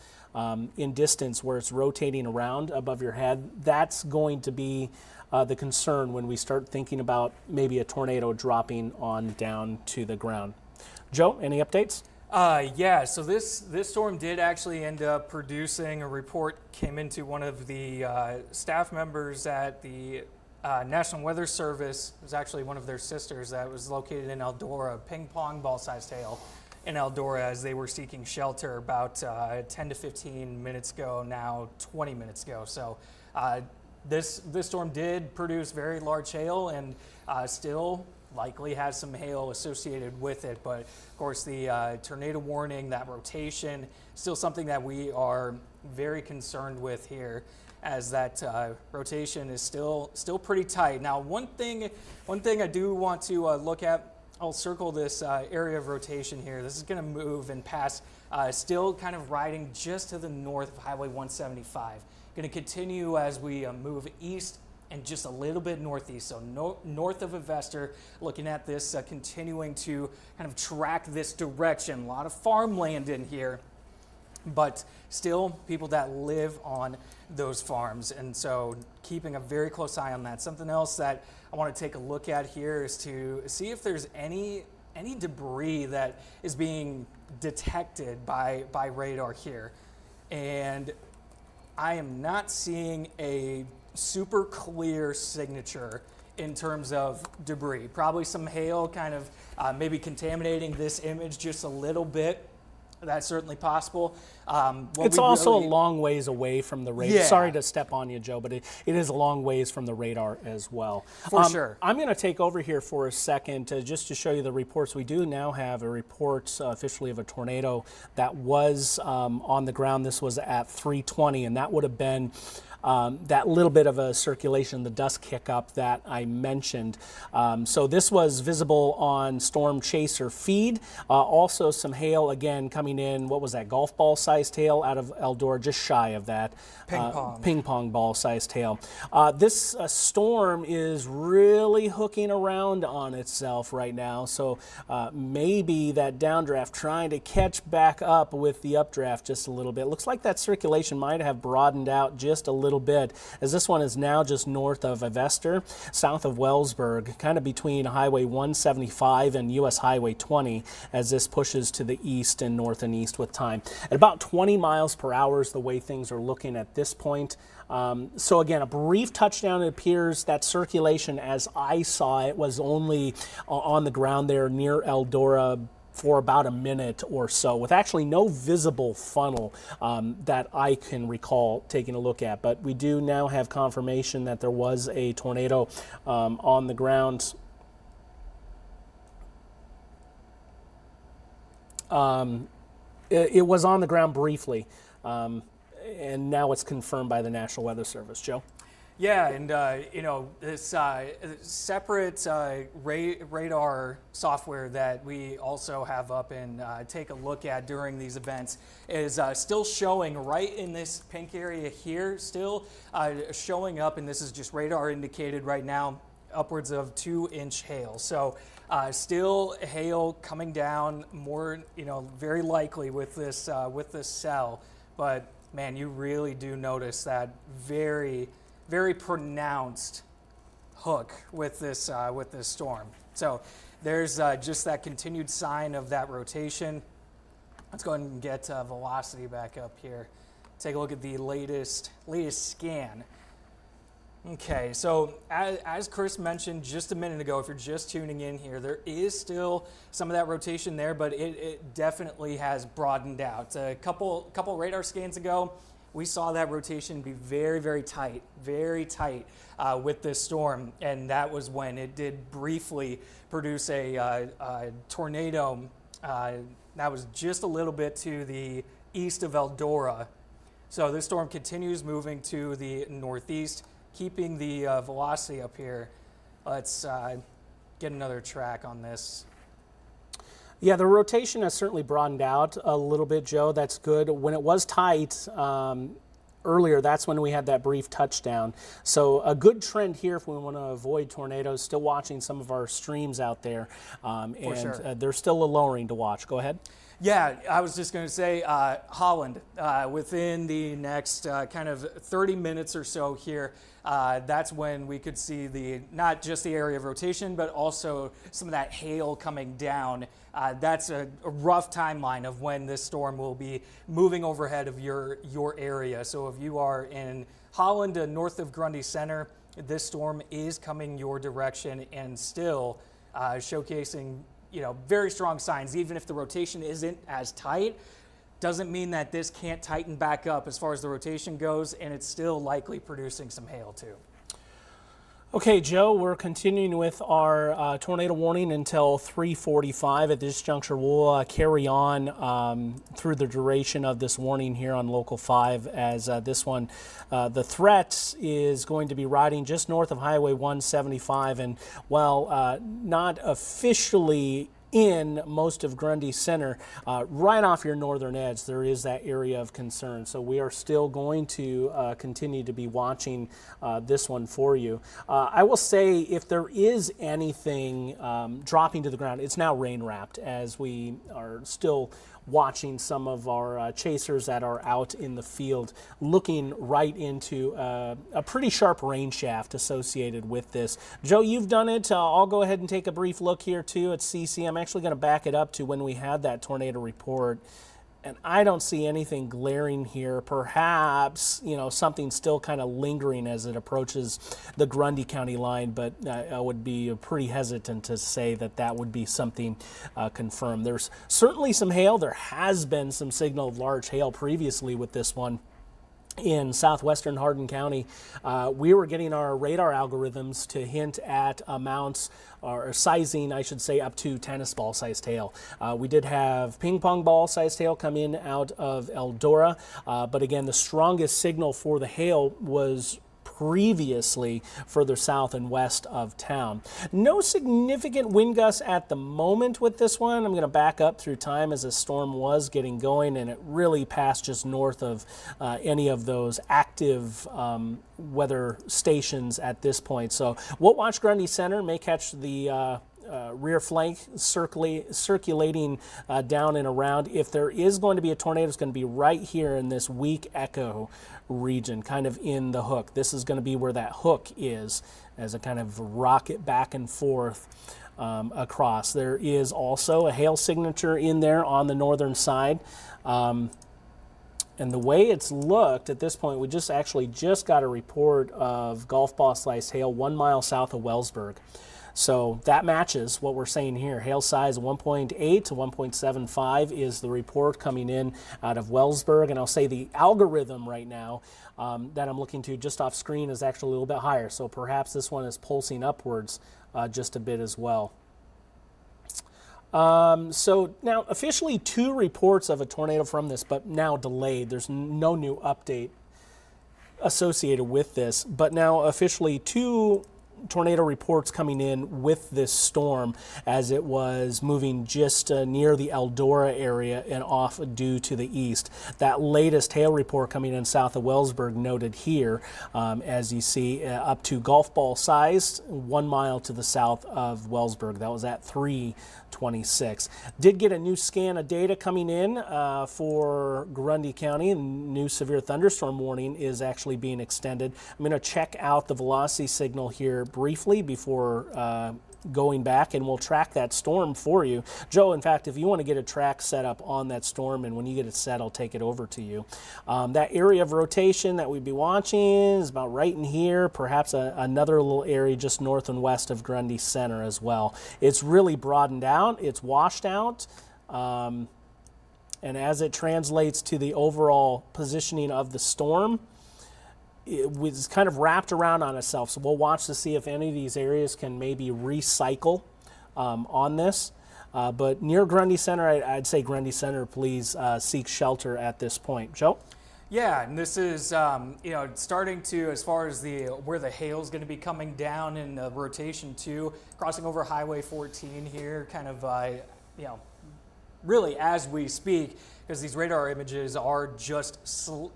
in distance where it's rotating around above your head. That's going to be the concern when we start thinking about maybe a tornado dropping on down to the ground. Joe, any updates? Yeah, so this storm did actually end up producing a report, came into one of the staff members at the National Weather Service. It was actually one of their sisters that was located in Eldora, ping pong ball-sized hail in Eldora as they were seeking shelter about 10 to 15 minutes ago, now 20 minutes ago. So this storm did produce very large hail and still likely has some hail associated with it, but of course the tornado warning, that rotation, still something that we are very concerned with here, as that rotation is still pretty tight. Now, one thing I do want to look at, I'll circle this area of rotation here. This is going to move and pass, still kind of riding just to the north of Highway 175. Going to continue as we move east and just a little bit northeast, so north of Avester, looking at this, continuing to kind of track this direction. A lot of farmland in here, but still people that live on those farms, and so keeping a very close eye on that. Something else that I want to take a look at here is to see if there's any debris that is being detected by radar here, and I am not seeing a super clear signature in terms of debris. Probably some hail kind of maybe contaminating this image just a little bit, that's certainly possible. It's also a long ways away from the radar. Yeah. Sorry to step on you, Joe, but it is a long ways from the radar as well. For sure. I'm going to take over here for a second just to show you the reports. We do now have a report officially of a tornado that was on the ground. This was at 3:20, and that would have been that little bit of a circulation, the dust kick-up that I mentioned. So this was visible on Storm Chaser feed. Also some hail, again, coming in, what was that, golf ball-sized hail out of Eldora, just shy of that. Ping pong ball-sized hail. This storm is really hooking around on itself right now, so maybe that downdraft trying to catch back up with the updraft just a little bit. Looks like that circulation might have broadened out just a little bit, as this one is now just north of Avester, south of Wellsburg, kind of between Highway 175 and US Highway 20, as this pushes to the east and north and east with time. At about 20 miles per hour is the way things are looking at this point. So again, a brief touchdown. It appears that circulation, as I saw it, was only on the ground there near Eldora for about a minute or so, with actually no visible funnel that I can recall taking a look at. But we do now have confirmation that there was a tornado on the ground. It was on the ground briefly, and now it's confirmed by the National Weather Service. Joe? Yeah, and this separate radar software that we also have up and take a look at during these events is still showing right in this pink area here, still showing up, and this is just radar indicated right now, upwards of 2-inch hail. So still hail coming down, more, very likely with this cell, but man, you really do notice that very pronounced hook with this storm. So there's just that continued sign of that rotation. Let's go ahead and get velocity back up here. Take a look at the latest scan. Okay, so as Chris mentioned just a minute ago, if you're just tuning in here, there is still some of that rotation there, but it definitely has broadened out. A couple radar scans ago, we saw that rotation be very tight with this storm, and that was when it did briefly produce a tornado that was just a little bit to the east of Eldora. So this storm continues moving to the northeast, keeping the velocity up here. Let's get another track on this. Yeah, the rotation has certainly broadened out a little bit, Joe. That's good. When it was tight earlier, that's when we had that brief touchdown. So a good trend here if we want to avoid tornadoes. Still watching some of our streams out there, there's still a lowering to watch. Go ahead. Yeah, I was just going to say Holland, within the next kind of 30 minutes or so here, that's when we could see not just the area of rotation, but also some of that hail coming down. That's a rough timeline of when this storm will be moving overhead of your area. So if you are in Holland, north of Grundy Center, this storm is coming your direction and still showcasing very strong signs. Even if the rotation isn't as tight, doesn't mean that this can't tighten back up as far as the rotation goes, and it's still likely producing some hail too. Okay, Joe, we're continuing with our tornado warning until 3:45. At this juncture, we'll carry on through the duration of this warning here on Local 5, as this one, the threat is going to be riding just north of Highway 175, and while not officially in most of Grundy Center, right off your northern edge, there is that area of concern. So we are still going to continue to be watching this one for you. I will say, if there is anything dropping to the ground, it's now rain wrapped, as we are still watching some of our chasers that are out in the field looking right into a pretty sharp rain shaft associated with this. Joe, you've done it. I'll go ahead and take a brief look here too at CC. I'm actually going to back it up to when we had that tornado report. And I don't see anything glaring here. Perhaps, something still kind of lingering as it approaches the Grundy County line, but I would be pretty hesitant to say that would be something confirmed. There's certainly some hail. There has been some signal of large hail previously with this one. In southwestern Hardin County, we were getting our radar algorithms to hint at amounts or sizing, I should say, up to tennis ball sized hail. We did have ping pong ball sized hail come in out of Eldora, but again, the strongest signal for the hail was previously further south and west of town. No significant wind gusts at the moment with this one. I'm going to back up through time as the storm was getting going, and it really passed just north of any of those active weather stations at this point. So we'll watch Grundy Center, may catch the rear flank circulating down and around. If there is going to be a tornado, it's going to be right here in this weak echo region, kind of in the hook. This is going to be where that hook is as a kind of rocket back and forth across. There is also a hail signature in there on the northern side. And the way it's looked at this point, we just got a report of golf ball sized hail 1 mile south of Wellsburg. So that matches what we're saying here. Hail size 1.8 to 1.75 is the report coming in out of Wellsburg. And I'll say the algorithm right now that I'm looking to just off screen is actually a little bit higher. So perhaps this one is pulsing upwards just a bit as well. So now officially 2 reports of a tornado from this, but now delayed. There's no new update associated with this, but now officially 2 tornado reports coming in with this storm as it was moving just near the Eldora area and off due to the east. That latest hail report coming in south of Wellsburg noted here, as you see, up to golf ball sized 1 mile to the south of Wellsburg. That was at 3:26. Did get a new scan of data coming in for Grundy County. New severe thunderstorm warning is actually being extended. I'm going to check out the velocity signal here briefly before going back, and we'll track that storm for you. Joe, in fact, if you want to get a track set up on that storm, and when you get it set, I'll take it over to you. That area of rotation that we'd be watching is about right in here, perhaps another little area just north and west of Grundy Center as well. It's really broadened out. It's washed out. And as it translates to the overall positioning of the storm, it was kind of wrapped around on itself. So we'll watch to see if any of these areas can maybe recycle on this. But near Grundy Center, I'd say Grundy Center, please seek shelter at this point. Joe? Yeah, and this is starting to, as far as where the hail is going to be coming down in the rotation too, crossing over Highway 14 here, kind of really as we speak, because these radar images are just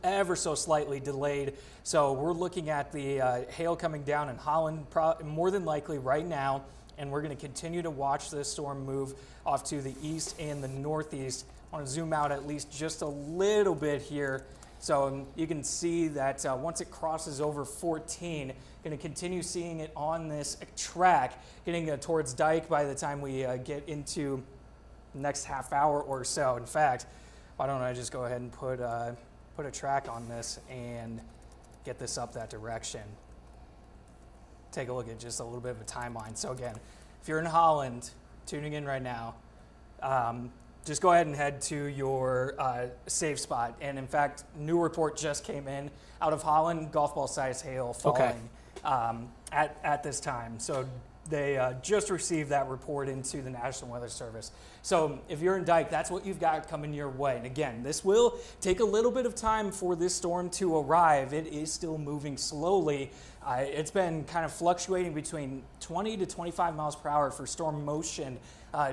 ever so slightly delayed. So we're looking at the hail coming down in Holland more than likely right now, and we're going to continue to watch this storm move off to the east and the northeast. I want to zoom out at least just a little bit here. So you can see that once it crosses over 14, going to continue seeing it on this track, getting towards Dike by the time we get into the next half hour or so. In fact, why don't I just go ahead and put a track on this and get this up that direction. Take a look at just a little bit of a timeline. So again, if you're in Holland, tuning in right now, just go ahead and head to your safe spot. And in fact, new report just came in out of Holland, golf ball size hail falling at this time. So they just received that report into the National Weather Service. So if you're in Dike, that's what you've got coming your way. And again, this will take a little bit of time for this storm to arrive. It is still moving slowly. It's been kind of fluctuating between 20 to 25 miles per hour for storm motion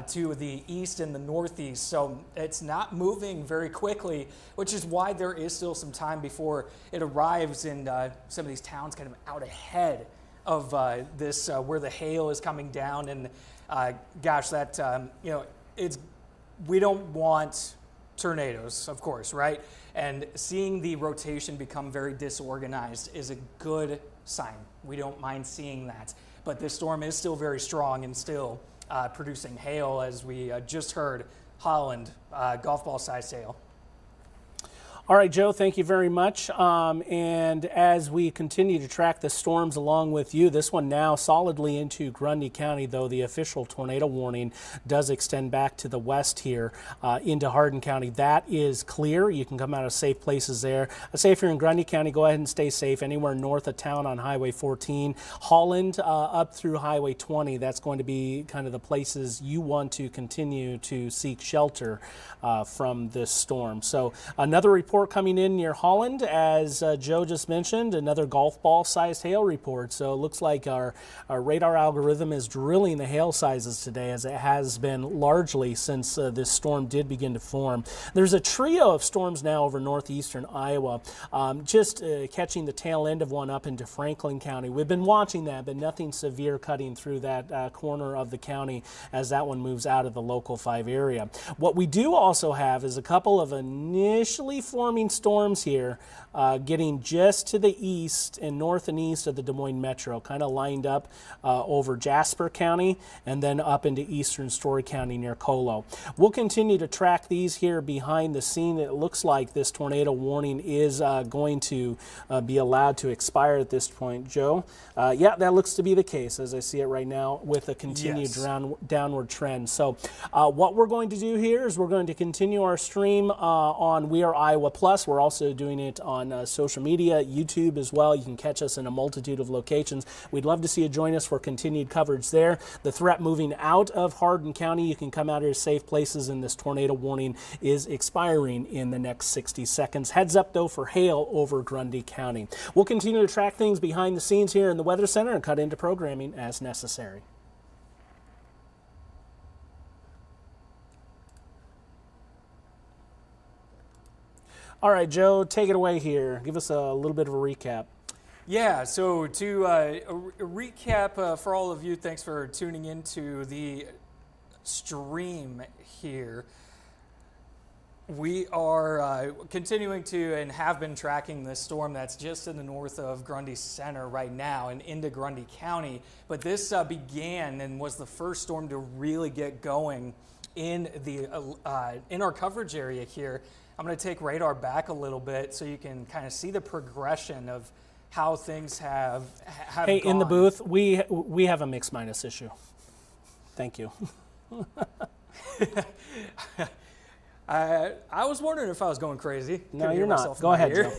to the east and the northeast. So it's not moving very quickly, which is why there is still some time before it arrives in some of these towns kind of out ahead of this where the hail is coming down. And gosh, that we don't want tornadoes, of course, right? And seeing the rotation become very disorganized is a good sign. We don't mind seeing that. But this storm is still very strong and still producing hail, as we just heard. Holland, golf ball size hail. All right, Joe, thank you very much. And as we continue to track the storms along with you, this one now solidly into Grundy County, though the official tornado warning does extend back to the west here into Hardin County. That is clear. You can come out of safe places there. Say if you're in Grundy County, go ahead and stay safe. Anywhere north of town on Highway 14, Holland up through Highway 20, that's going to be kind of the places you want to continue to seek shelter from this storm. So another report coming in near Holland, as Joe just mentioned, another golf ball sized hail report. So it looks like our radar algorithm is drilling the hail sizes today, as it has been largely since this storm did begin to form. There's a trio of storms now over northeastern Iowa, just catching the tail end of one up into Franklin County. We've been watching that, but nothing severe cutting through that corner of the county as that one moves out of the local 5 area. What we do also have is a couple of initially forming storms here, getting just to the east and north and east of the Des Moines Metro, kind of lined up over Jasper County and then up into eastern Story County near Colo. We'll continue to track these here behind the scene. It looks like this tornado warning is going to be allowed to expire at this point. Joe? Yeah, that looks to be the case as I see it right now, with a continued downward trend. So what we're going to do here is we're going to continue our stream on We Are Iowa Plus. We're also doing it on social media, YouTube as well. You can catch us in a multitude of locations. We'd love to see you join us for continued coverage there. The threat moving out of Hardin County. You can come out here to safe places, and this tornado warning is expiring in the next 60 seconds. Heads up, though, for hail over Grundy County. We'll continue to track things behind the scenes here in the Weather Center and cut into programming as necessary. All right, Joe, take it away here. Give us a little bit of a recap. Yeah, so to recap for all of you, thanks for tuning into the stream here. We are continuing to and have been tracking this storm that's just in the north of Grundy Center right now and into Grundy County. But this began and was the first storm to really get going in our coverage area here. I'm going to take radar back a little bit so you can kind of see the progression of how things have Hey, gone. in the booth, we have a mix minus issue. Thank you. I was wondering if I was going crazy. No, Couldn't you're hear not. myself in Go my ahead, ear.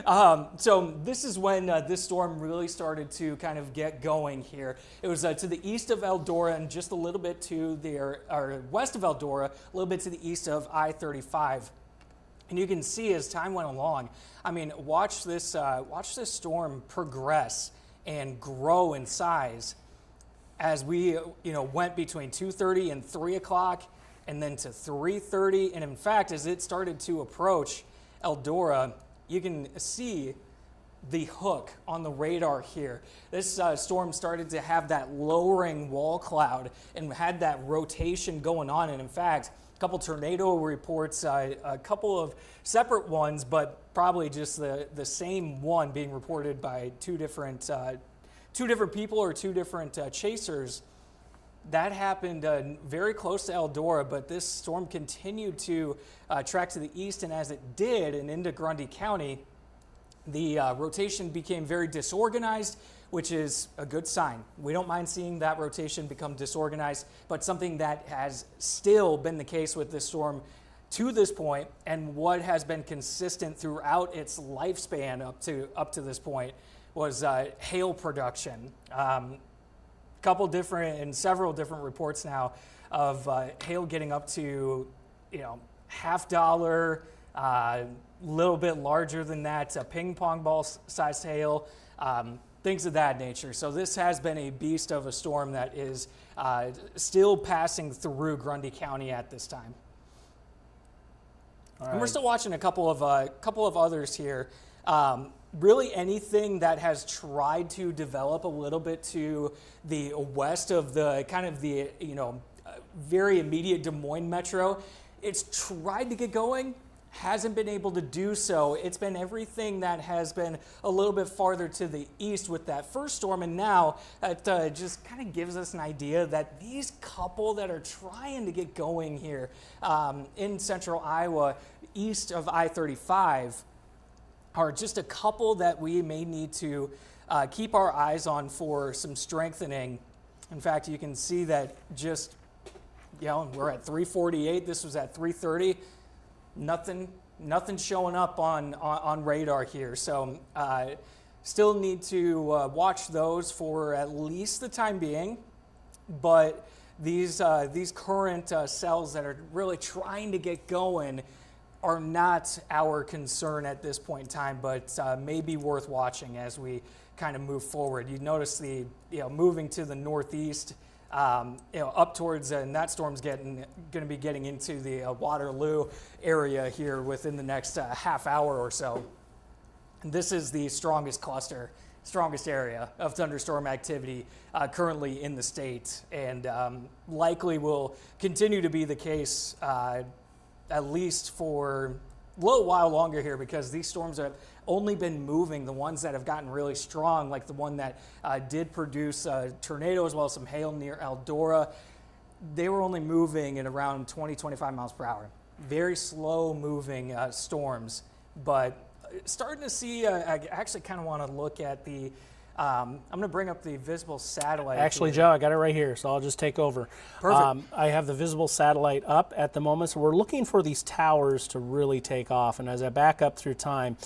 Joe. So this is when this storm really started to kind of get going here. It was to the east of Eldora and just a little bit to or west of Eldora, a little bit to the east of I-35. And you can see as time went along, I mean, watch this storm progress and grow in size as we went between 2:30 and 3 o'clock, and then to 3:30. And in fact, as it started to approach Eldora, you can see the hook on the radar here. This storm started to have that lowering wall cloud and had that rotation going on. And in fact, a couple tornado reports, a couple of separate ones, but probably just the same one being reported by two different people or two different chasers. That happened very close to Eldora, but this storm continued to track to the east, and as it did and into Grundy County, the rotation became very disorganized, which is a good sign. We don't mind seeing that rotation become disorganized, but something that has still been the case with this storm to this point, and what has been consistent throughout its lifespan up to this point was hail production. Several different reports now of hail getting up to, $50, little bit larger than that, ping pong ball sized hail, things of that nature. So this has been a beast of a storm that is still passing through Grundy County at this time. All right. And we're still watching a couple of others here. Really anything that has tried to develop a little bit to the west of the kind of the very immediate Des Moines metro, it's tried to get going, hasn't been able to do so. It's been everything that has been a little bit farther to the east with that first storm, and now it just kind of gives us an idea that these couple that are trying to get going here in central Iowa, east of I-35, are just a couple that we may need to keep our eyes on for some strengthening. In fact, you can see that just, we're at 348. This was at 330. Nothing showing up on radar here. So still need to watch those for at least the time being. But these current cells that are really trying to get going are not our concern at this point in time, but may be worth watching as we kind of move forward. You notice the moving to the northeast, up towards, and that storm's going to be getting into the Waterloo area here within the next half hour or so. And this is the strongest area of thunderstorm activity currently in the state, and likely will continue to be the case at least for a little while longer here, because these storms have only been moving. The ones that have gotten really strong, like the one that did produce a tornado as well as some hail near Eldora, they were only moving at around 20-25 miles per hour. Very slow moving storms, but starting to see, I actually kind of want to look at the, I'm going to bring up the visible satellite. Actually, here. Joe, I got it right here, so I'll just take over. Perfect. I have the visible satellite up at the moment, so we're looking for these towers to really take off. And as I back up through time,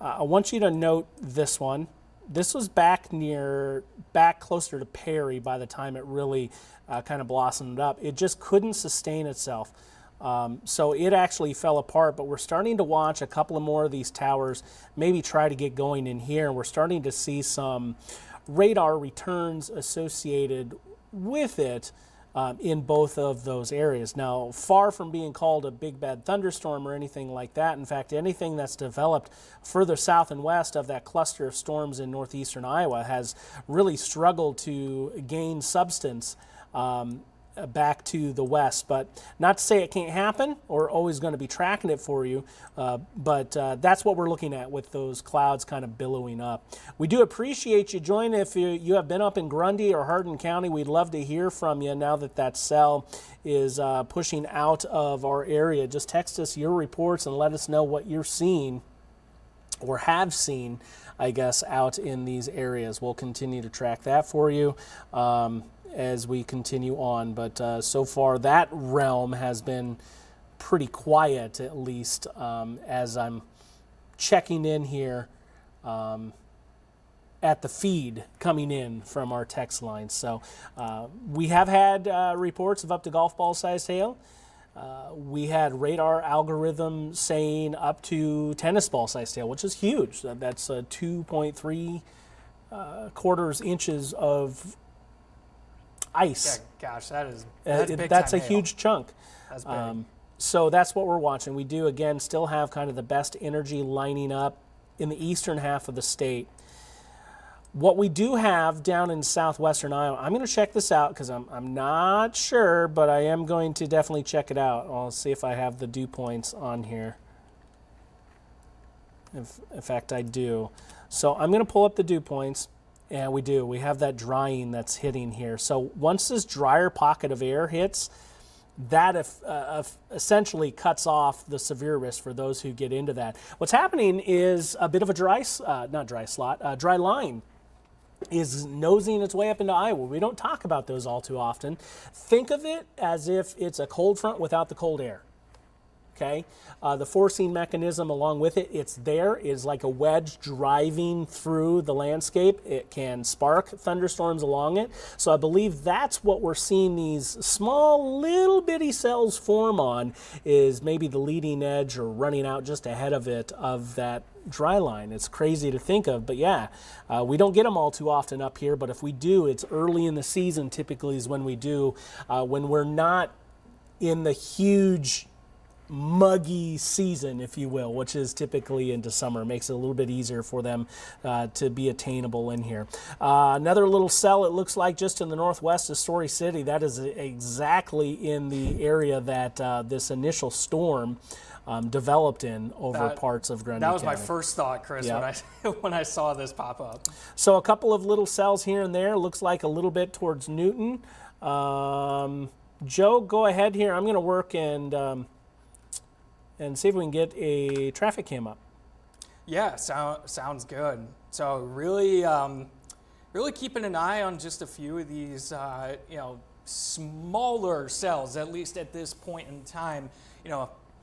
I want you to note this one. This was back closer to Perry by the time it really kind of blossomed up. It just couldn't sustain itself. So it actually fell apart, but we're starting to watch a couple of more of these towers maybe try to get going in here. And we're starting to see some radar returns associated with it in both of those areas. Now, far from being called a big bad thunderstorm or anything like that. In fact, anything that's developed further south and west of that cluster of storms in northeastern Iowa has really struggled to gain substance back to the west. But not to say it can't happen or always going to be tracking it for you, but that's what we're looking at with those clouds kind of billowing up. We do appreciate you joining. If you have been up in Grundy or Hardin County, we'd love to hear from you now that that cell is pushing out of our area. Just text us your reports and let us know what you're seeing or have seen, I guess, out in these areas. We'll continue to track that for you as we continue on, but so far that realm has been pretty quiet, at least as I'm checking in here at the feed coming in from our text line. So we have had reports of up to golf ball sized hail. We had radar algorithm saying up to tennis ball sized hail, which is huge. That's 2.3 quarters inches of ice. Yeah, gosh, that's a hail. huge chunk. That's big. So that's what we're watching. We do, again, still have kind of the best energy lining up in the eastern half of the state. What we do have down in southwestern Iowa, I'm going to check this out because I'm not sure, but I am going to definitely check it out. I'll see if I have the dew points on here. In fact, I do. So I'm going to pull up the dew points. And we do. We have that drying that's hitting here. So once this drier pocket of air hits, that essentially cuts off the severe risk for those who get into that. What's happening is a bit of a dry line is nosing its way up into Iowa. We don't talk about those all too often. Think of it as if it's a cold front without the cold air. Okay, the forcing mechanism along with it, it's there, is like a wedge driving through the landscape. It can spark thunderstorms along it. So I believe that's what we're seeing these small little bitty cells form on, is maybe the leading edge or running out just ahead of it of that dry line. It's crazy to think of, but yeah, we don't get them all too often up here, but if we do, it's early in the season typically is when we do, when we're not in the huge muggy season, if you will, which is typically into summer. Makes it a little bit easier for them to be attainable in here. Another little cell, it looks like, just in the northwest of Story City. That is exactly in the area that this initial storm developed in over That- parts of Grundy That was County. my first thought, Chris, Yeah. when I saw this pop up. So a couple of little cells here and there. Looks like a little bit towards Newton. Joe, go ahead here. I'm going to work and see if we can get a traffic cam up. Yeah, sounds good. So really, really keeping an eye on just a few of these, smaller cells, at least at this point in time.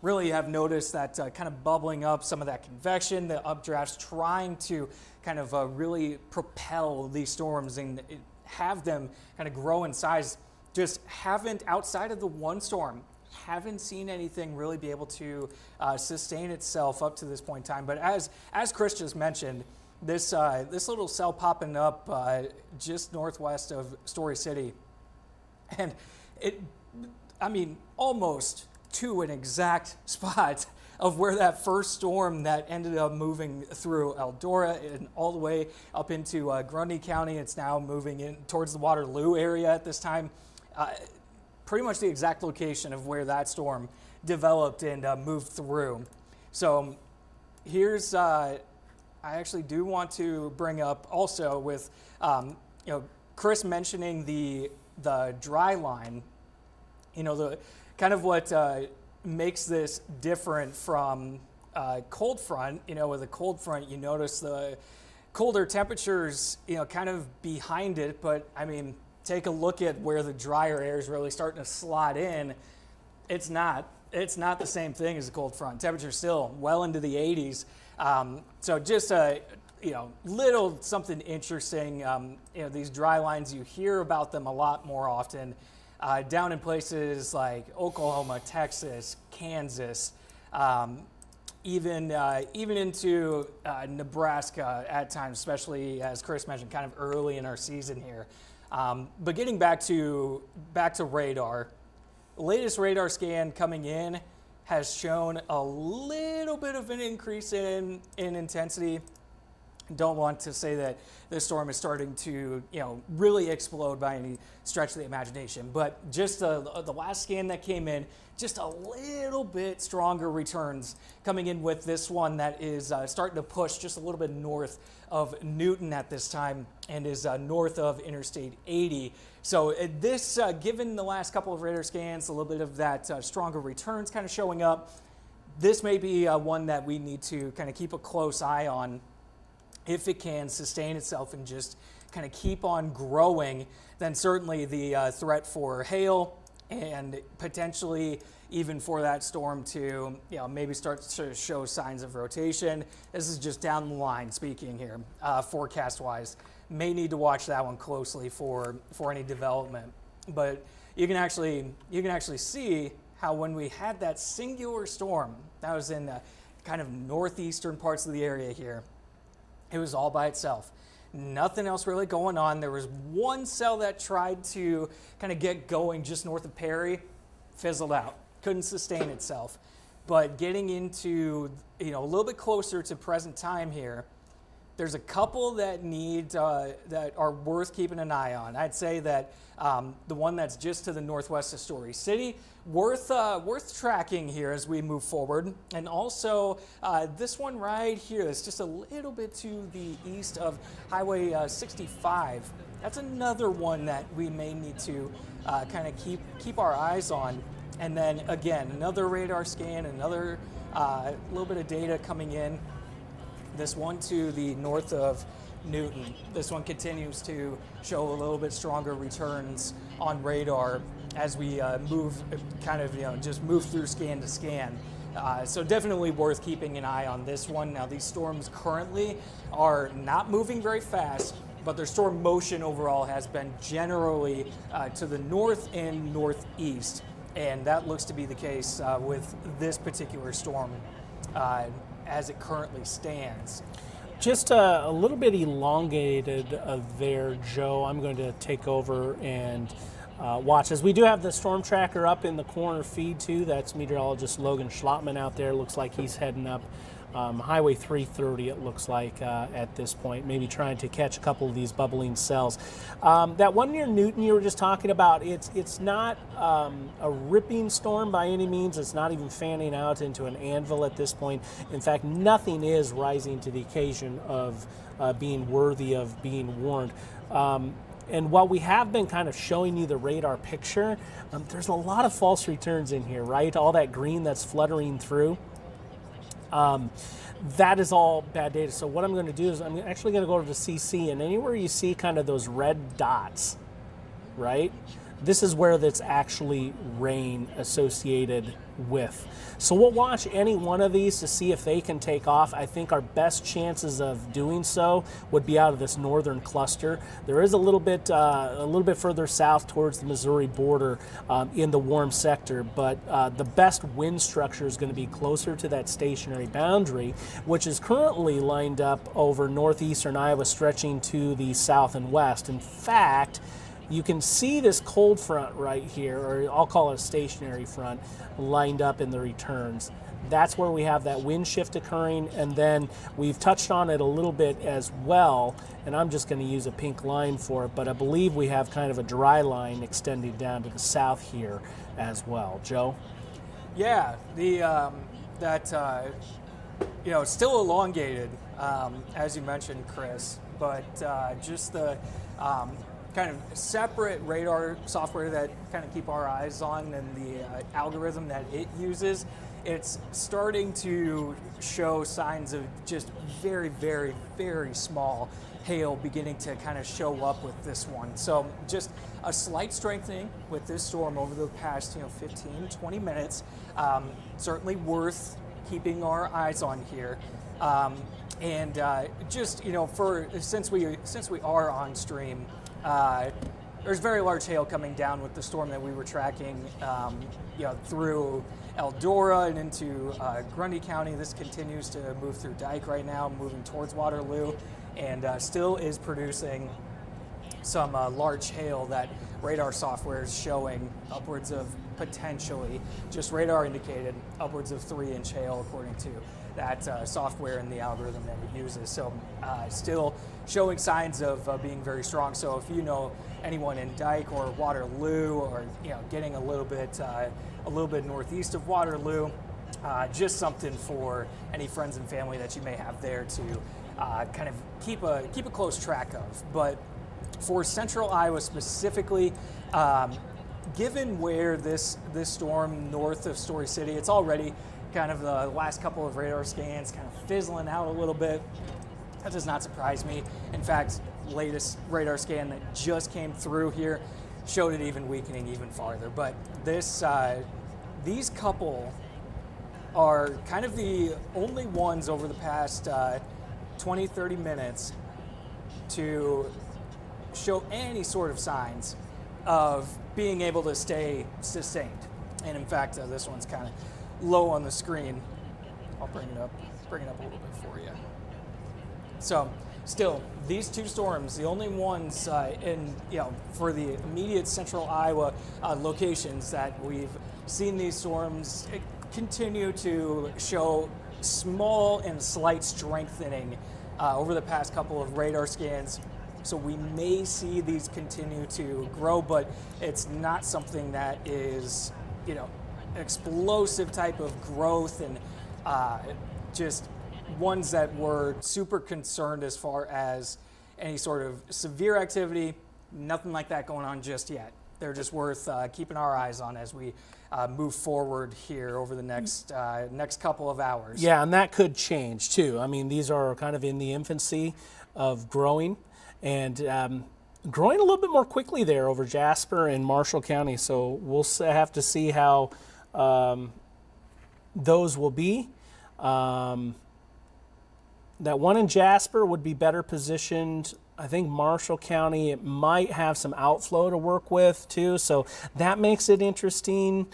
Really have noticed that kind of bubbling up some of that convection, the updrafts, trying to kind of really propel these storms and have them kind of grow in size. Just haven't, outside of the one storm, haven't seen anything really be able to sustain itself up to this point in time. But as Chris just mentioned, this little cell popping up just northwest of Story City, and almost to an exact spot of where that first storm that ended up moving through Eldora and all the way up into Grundy County. It's now moving in towards the Waterloo area at this time. Pretty much the exact location of where that storm developed and moved through. So here's, I actually do want to bring up also with, Chris mentioning the dry line, the kind of what makes this different from cold front. With a cold front, you notice the colder temperatures, kind of behind it, but take a look at where the drier air is really starting to slot in. It's not the same thing as a cold front. Temperature's still well into the 80s. So just a little something interesting. These dry lines, you hear about them a lot more often down in places like Oklahoma, Texas, Kansas, even into Nebraska at times, especially as Chris mentioned, kind of early in our season here. But getting back to radar, the latest radar scan coming in has shown a little bit of an increase in intensity. Don't want to say that this storm is starting to really explode by any stretch of the imagination, but just the last scan that came in, just a little bit stronger returns coming in with this one that is starting to push just a little bit north of Newton at this time and is north of Interstate 80. So this, given the last couple of radar scans, a little bit of that stronger returns kind of showing up, this may be one that we need to kind of keep a close eye on. If it can sustain itself and just kind of keep on growing, then certainly the threat for hail and potentially even for that storm to maybe start to show signs of rotation. This is just down the line speaking here, forecast-wise. May need to watch that one closely for any development. But you can actually see how when we had that singular storm that was in the kind of northeastern parts of the area here, it was all by itself. Nothing else really going on. There was one cell that tried to kind of get going just north of Perry, fizzled out, couldn't sustain itself. But getting into, a little bit closer to present time here, there's a couple that that are worth keeping an eye on. I'd say that the one that's just to the northwest of Story City, worth tracking here as we move forward. And also this one right here that's just a little bit to the east of Highway 65. That's another one that we may need to kind of keep our eyes on. And then again, another radar scan, another little bit of data coming in. This one to the north of Newton. This one continues to show a little bit stronger returns on radar as we just move through scan to scan. So definitely worth keeping an eye on this one. Now these storms currently are not moving very fast, but their storm motion overall has been generally to the north and northeast. And that looks to be the case with this particular storm as it currently stands. Just a little bit elongated there, Joe. I'm going to take over and watch as we do have the storm tracker up in the corner feed too. That's meteorologist Logan Schlottman out there. Looks like he's heading up Highway 330, it looks like at this point, maybe trying to catch a couple of these bubbling cells. That one near Newton you were just talking about, it's not a ripping storm by any means. It's not even fanning out into an anvil at this point. In fact, nothing is rising to the occasion of being worthy of being warned. And while we have been kind of showing you the radar picture, there's a lot of false returns in here, right? All that green that's fluttering through. That is all bad data. So what I'm going to do is I'm actually going to go over to CC, and anywhere you see kind of those red dots, right? This is where that's actually rain associated with. So we'll watch any one of these to see if they can take off. I think our best chances of doing so would be out of this northern cluster. There is a little bit further south towards the Missouri border in the warm sector, but the best wind structure is going to be closer to that stationary boundary, which is currently lined up over northeastern Iowa, stretching to the south and west. In fact, you can see this cold front right here, or I'll call it a stationary front, lined up in the returns. That's where we have that wind shift occurring, and then we've touched on it a little bit as well, and I'm just going to use a pink line for it, but I believe we have kind of a dry line extending down to the south here as well. Joe? Yeah, it's still elongated, as you mentioned, Chris, but just the kind of separate radar software that kind of keep our eyes on, and the algorithm that it uses, it's starting to show signs of just very, very, very small hail beginning to kind of show up with this one. So just a slight strengthening with this storm over the past 15, 20 minutes. Certainly worth keeping our eyes on here. Since we are on stream, there's very large hail coming down with the storm that we were tracking, through Eldora and into Grundy County. This continues to move through Dike right now, moving towards Waterloo, and still is producing some large hail that radar software is showing upwards of potentially, just radar indicated, upwards of 3-inch hail according to that software and the algorithm that it uses. So still showing signs of being very strong. So if you know anyone in Dike or Waterloo, or getting a little bit northeast of Waterloo, just something for any friends and family that you may have there to kind of keep a close track of. But for central Iowa specifically, given where this storm north of Story City, it's already kind of the last couple of radar scans kind of fizzling out a little bit. That does not surprise me. In fact, latest radar scan that just came through here showed it even weakening even farther. But these couple are kind of the only ones over the past 20, 30 minutes to show any sort of signs of being able to stay sustained. And in fact, this one's kind of low on the screen. I'll bring it up a little bit for you. So still, these two storms, the only ones for the immediate central Iowa locations that we've seen these storms continue to show small and slight strengthening over the past couple of radar scans. So we may see these continue to grow, but it's not something that is, explosive type of growth, and just ones that we're super concerned as far as any sort of severe activity. Nothing like that going on just yet. They're just worth keeping our eyes on as we move forward here over the next couple of hours. Yeah, and that could change too. I mean, these are kind of in the infancy of growing, and growing a little bit more quickly there over Jasper and Marshall County. So we'll have to see how those will be. That one in Jasper would be better positioned. I think Marshall County, it might have some outflow to work with too, so that makes it interesting.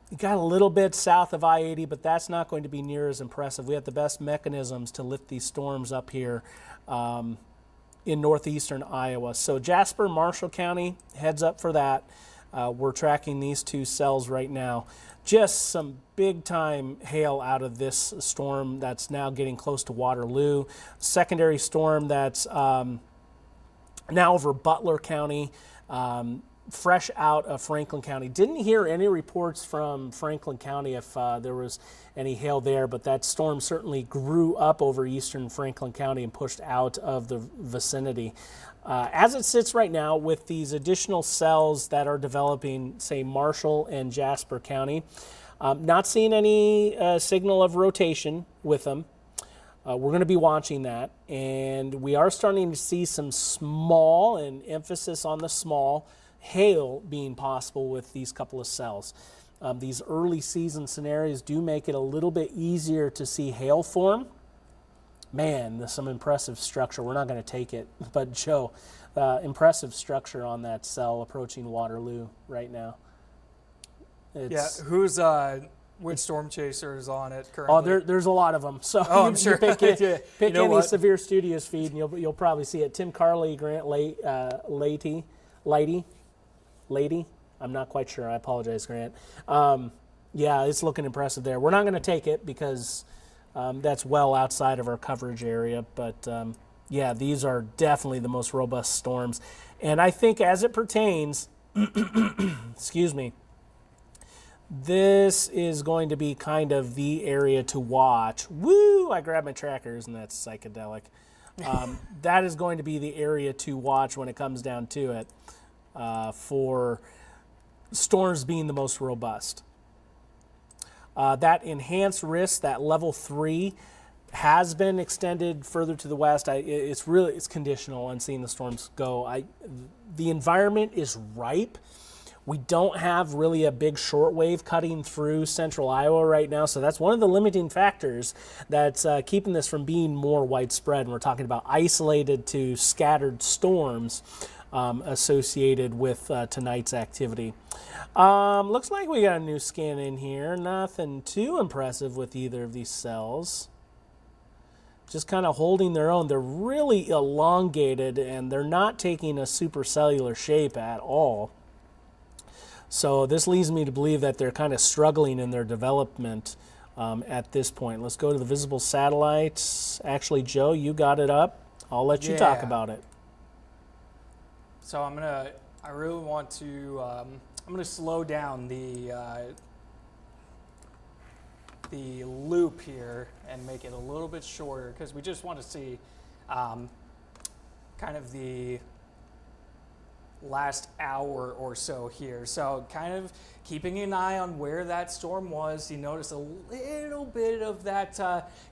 You got a little bit south of I-80, but that's not going to be near as impressive. We have the best mechanisms to lift these storms up here in northeastern Iowa. So Jasper, Marshall County, heads up for that. We're tracking these two cells right now. Just some big time hail out of this storm that's now getting close to Waterloo. Secondary storm that's now over Butler County, fresh out of Franklin County. Didn't hear any reports from Franklin County if there was any hail there, but that storm certainly grew up over eastern Franklin County and pushed out of the vicinity. As it sits right now, with these additional cells that are developing, say, Marshall and Jasper County, not seeing any signal of rotation with them. We're going to be watching that, and we are starting to see some small, and emphasis on the small, hail being possible with these couple of cells. These early season scenarios do make it a little bit easier to see hail form. Man, there's some impressive structure. We're not going to take it, but Joe, impressive structure on that cell approaching Waterloo right now. Who's which storm chaser is on it currently? Oh, there's a lot of them. So I'm sure. Pick You know any what? Severe Studios feed, and you'll probably see it. Tim Carley, Grant Lady. I'm not quite sure. I apologize, Grant. Yeah, it's looking impressive there. We're not going to take it because that's well outside of our coverage area. But yeah, these are definitely the most robust storms. And I think as it pertains, excuse me, this is going to be kind of the area to watch. Woo! I grabbed my tracker, isn't that psychedelic? That is going to be the area to watch when it comes down to it for storms being the most robust. That enhanced risk, that level 3, has been extended further to the west. It's conditional on seeing the storms go. The environment is ripe. We don't have really a big shortwave cutting through central Iowa right now, so that's one of the limiting factors that's keeping this from being more widespread. And we're talking about isolated to scattered storms associated with tonight's activity. Looks like we got a new scan in here. Nothing too impressive with either of these cells. Just kind of holding their own. They're really elongated, and they're not taking a supercellular shape at all. So this leads me to believe that they're kind of struggling in their development at this point. Let's go to the visible satellites. Actually, Joe, you got it up. I'll let you talk about it. So I really want to, I'm gonna slow down the loop here and make it a little bit shorter because we just want to see kind of the last hour or so here. So kind of keeping an eye on where that storm was. You notice a little bit of that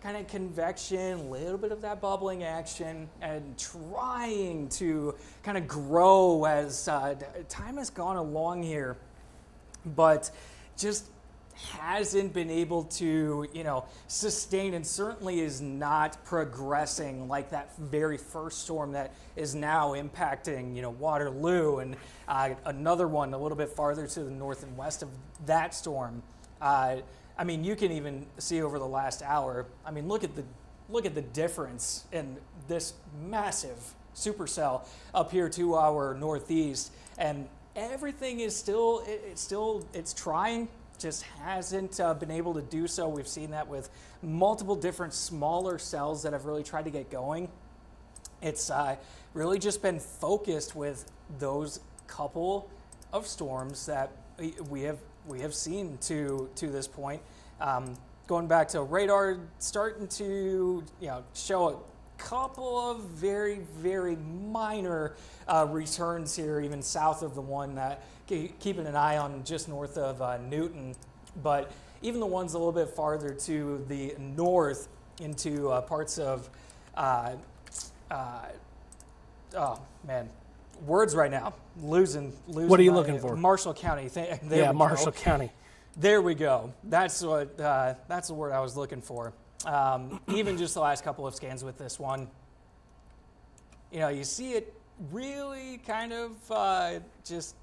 kind of convection, a little bit of that bubbling action, and trying to kind of grow as time has gone along here, but just hasn't been able to, sustain, and certainly is not progressing like that very first storm that is now impacting, Waterloo, and another one a little bit farther to the north and west of that storm. You can even see over the last hour. Look at the difference in this massive supercell up here to our northeast, and everything is it's trying. Just hasn't been able to do so. We've seen that with multiple different smaller cells that have really tried to get going. It's really just been focused with those couple of storms that we have seen to this point. Going back to radar, starting to show a couple of very, very minor returns here, even south of the one that keeping an eye on just north of Newton. But even the ones a little bit farther to the north into parts of, oh man, words right now, losing. What are you looking for? Marshall County. Marshall County. There we go. That's the word I was looking for. Even just the last couple of scans with this one, you see it really kind of just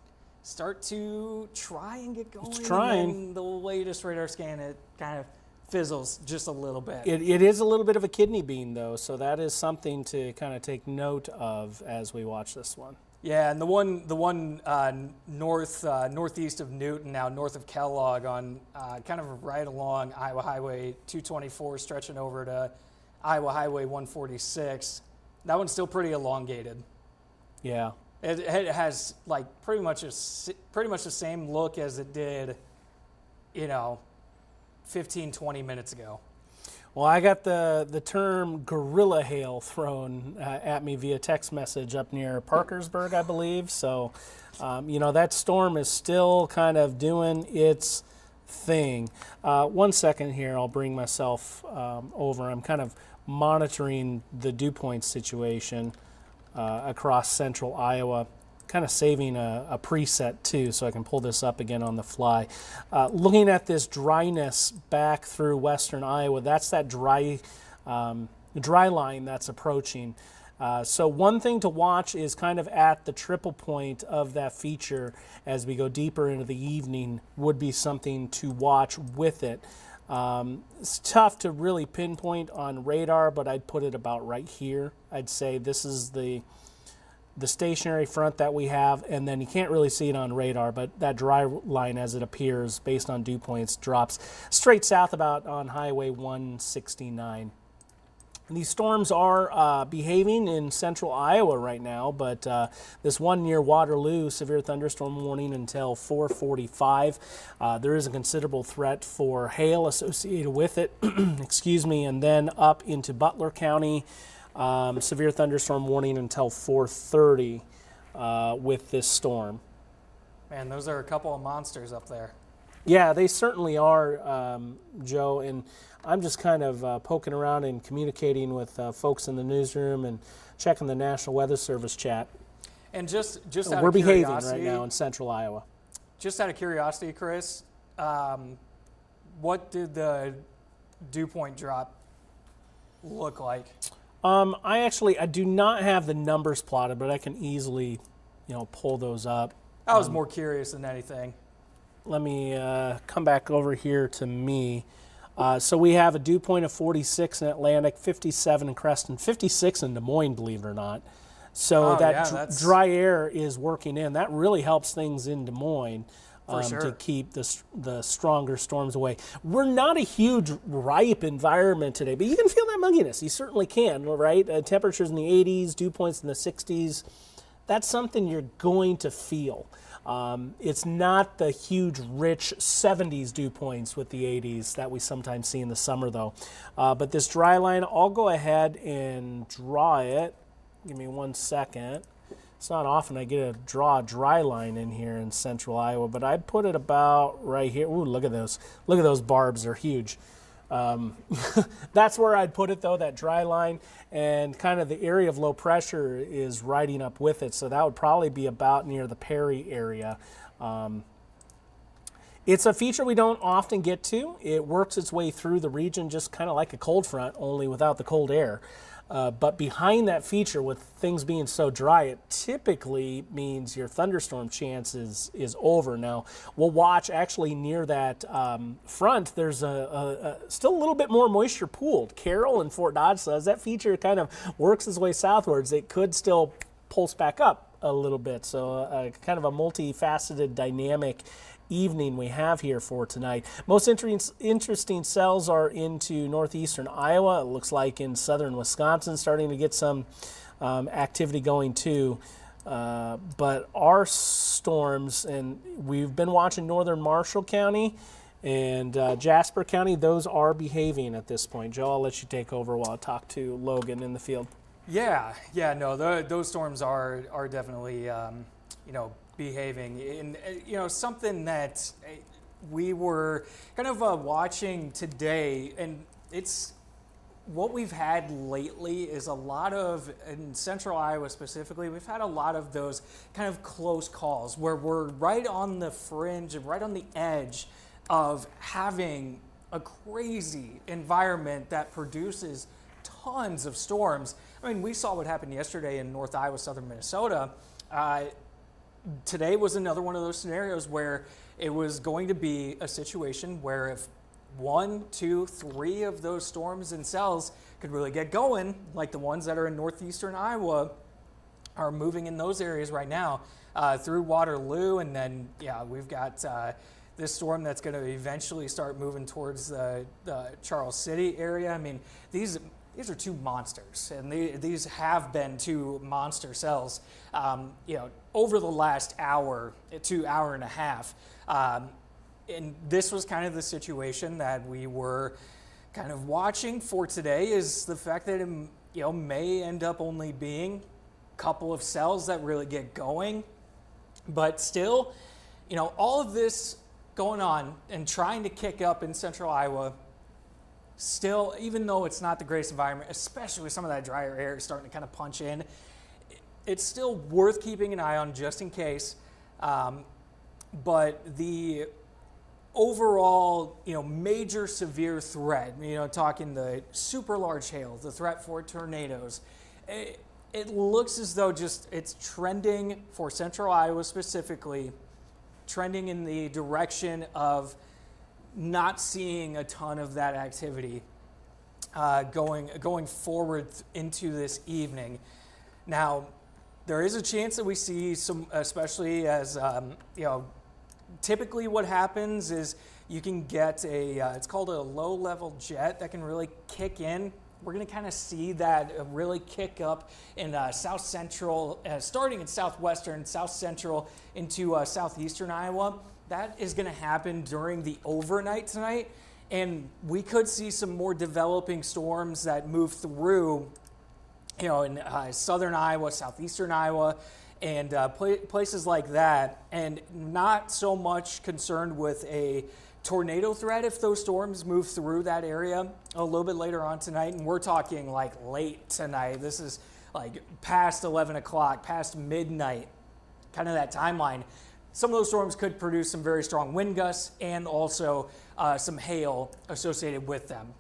start to try and get going. It's trying. And the latest radar scan, it kind of fizzles just a little bit. It is a little bit of a kidney bean, though, so that is something to kind of take note of as we watch this one. Yeah, and the one northeast of Newton, now north of Kellogg, on kind of right along Iowa Highway 224, stretching over to Iowa Highway 146. That one's still pretty elongated. Yeah. It has like pretty much the same look as it did, 15, 20 minutes ago. Well, I got the term gorilla hail thrown at me via text message up near Parkersburg, I believe. So, that storm is still kind of doing its thing. 1 second here, I'll bring myself over. I'm kind of monitoring the dew point situation across central Iowa. Kind of saving a preset too, so I can pull this up again on the fly. Looking at this dryness back through western Iowa, that's that dry line that's approaching. So one thing to watch is kind of at the triple point of that feature as we go deeper into the evening would be something to watch with it. It's tough to really pinpoint on radar, but I'd put it about right here. I'd say this is the stationary front that we have, and then you can't really see it on radar, but that dry line as it appears based on dew points drops straight south about on Highway 169. These storms are behaving in central Iowa right now, but this one near Waterloo, severe thunderstorm warning until 4:45. There is a considerable threat for hail associated with it, excuse me, and then up into Butler County, severe thunderstorm warning until 4:30 with this storm. Man, those are a couple of monsters up there. Yeah, they certainly are, Joe, and I'm just kind of poking around and communicating with folks in the newsroom and checking the National Weather Service chat. And just out we're of behaving curiosity, right now in central Iowa. Just out of curiosity, Chris, what did the dew point drop look like? I do not have the numbers plotted, but I can easily, pull those up. I was more curious than anything. Let me come back over here to me. So we have a dew point of 46 in Atlantic, 57 in Creston, 56 in Des Moines, believe it or not. So dry air is working in. That really helps things in Des Moines to keep the stronger storms away. We're not a huge ripe environment today, but you can feel that mugginess. You certainly can, right? Temperatures in the 80s, dew points in the 60s. That's something you're going to feel. It's not the huge, rich 70s dew points with the 80s that we sometimes see in the summer, though. But this dry line, I'll go ahead and draw it. Give me 1 second. It's not often I get to draw a dry line in here in central Iowa, but I'd put it about right here. Ooh, look at those. Look at those barbs. They're huge. That's where I'd put it, though, that dry line, and kind of the area of low pressure is riding up with it, so that would probably be about near the Perry area. It's a feature we don't often get to. It works its way through the region just kind of like a cold front, only without the cold air. But behind that feature, with things being so dry, it typically means your thunderstorm chance is over. Now, we'll watch actually near that front, there's still a little bit more moisture pooled. Carroll and Fort Dodge says that feature kind of works its way southwards. It could still pulse back up a little bit. So kind of a multifaceted dynamic evening we have here for tonight. Most interesting cells are into northeastern Iowa. It looks like in southern Wisconsin starting to get some activity going too. But our storms, and we've been watching northern Marshall County and Jasper County, those are behaving at this point. Joe, I'll let you take over while I talk to Logan in the field. Those storms are definitely behaving in something that we were kind of watching today, and it's what we've had lately is a lot of, in central Iowa specifically, we've had a lot of those kind of close calls where we're right on the fringe and right on the edge of having a crazy environment that produces tons of storms. I mean, we saw what happened yesterday in North Iowa, southern Minnesota. Today was another one of those scenarios where it was going to be a situation where if 1, 2, 3 of those storms and cells could really get going, like the ones that are in northeastern Iowa, are moving in those areas right now through Waterloo, and then we've got this storm that's going to eventually start moving towards the Charles City area. I mean, these are two monsters, and these have been two monster cells, over the last hour to hour and a half. And this was kind of the situation that we were kind of watching for today, is the fact that it may end up only being a couple of cells that really get going. But still, all of this going on and trying to kick up in central Iowa, still, even though it's not the greatest environment, especially with some of that drier air starting to kind of punch in, it's still worth keeping an eye on just in case. But the overall, major severe threat, talking the super large hail, the threat for tornadoes, it looks as though it's trending for central Iowa specifically, trending in the direction of not seeing a ton of that activity going forward into this evening. Now, there is a chance that we see some, especially as, typically what happens is you can get it's called a low-level jet that can really kick in. We're going to kind of see that really kick up in south central, starting in southwestern, south central into southeastern Iowa. That is going to happen during the overnight tonight, and we could see some more developing storms that move through, in southern Iowa, southeastern Iowa, and places like that, and not so much concerned with a tornado threat if those storms move through that area a little bit later on tonight. And we're talking like late tonight. This is like past 11 o'clock, past midnight, kind of that timeline. Some of those storms could produce some very strong wind gusts and also some hail associated with them.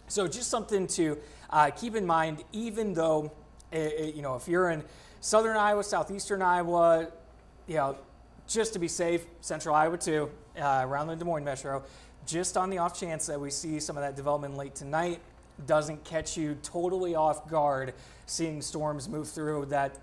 So just something to keep in mind, even though, if you're in southern Iowa, southeastern Iowa, just to be safe, central Iowa too, around the Des Moines metro, just on the off chance that we see some of that development late tonight, doesn't catch you totally off guard, seeing storms move through that,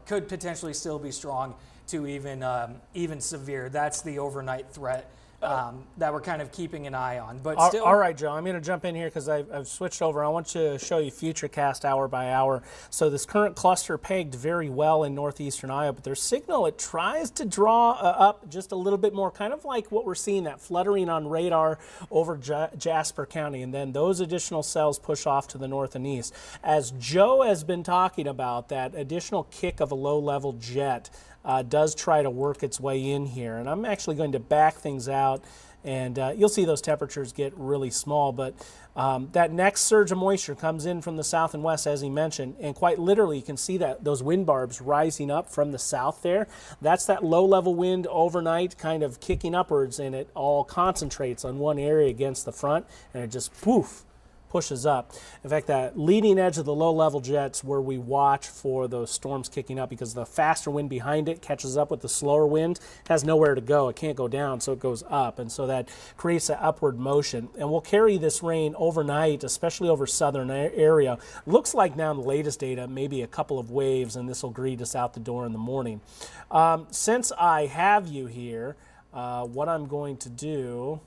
could potentially still be strong to even severe. That's the overnight threat that we're kind of keeping an eye on. But still, all right, Joe, I'm going to jump in here because I've switched over. I want to show you Futurecast hour by hour. So this current cluster pegged very well in northeastern Iowa, but their signal, it tries to draw up just a little bit more, kind of like what we're seeing, that fluttering on radar over Jasper County, and then those additional cells push off to the north and east. As Joe has been talking about, that additional kick of a low-level jet does try to work its way in here. And I'm actually going to back things out, and you'll see those temperatures get really small. But that next surge of moisture comes in from the south and west, as he mentioned, and quite literally you can see that those wind barbs rising up from the south there. That's that low-level wind overnight kind of kicking upwards, and it all concentrates on one area against the front, and it just poof, pushes up. In fact, that leading edge of the low-level jets where we watch for those storms kicking up, because the faster wind behind it catches up with the slower wind, has nowhere to go. It can't go down, so it goes up, and so that creates an upward motion. And we'll carry this rain overnight, especially over southern area. Looks like now in the latest data, maybe a couple of waves, and this will greet us out the door in the morning. Since I have you here, what I'm going to do,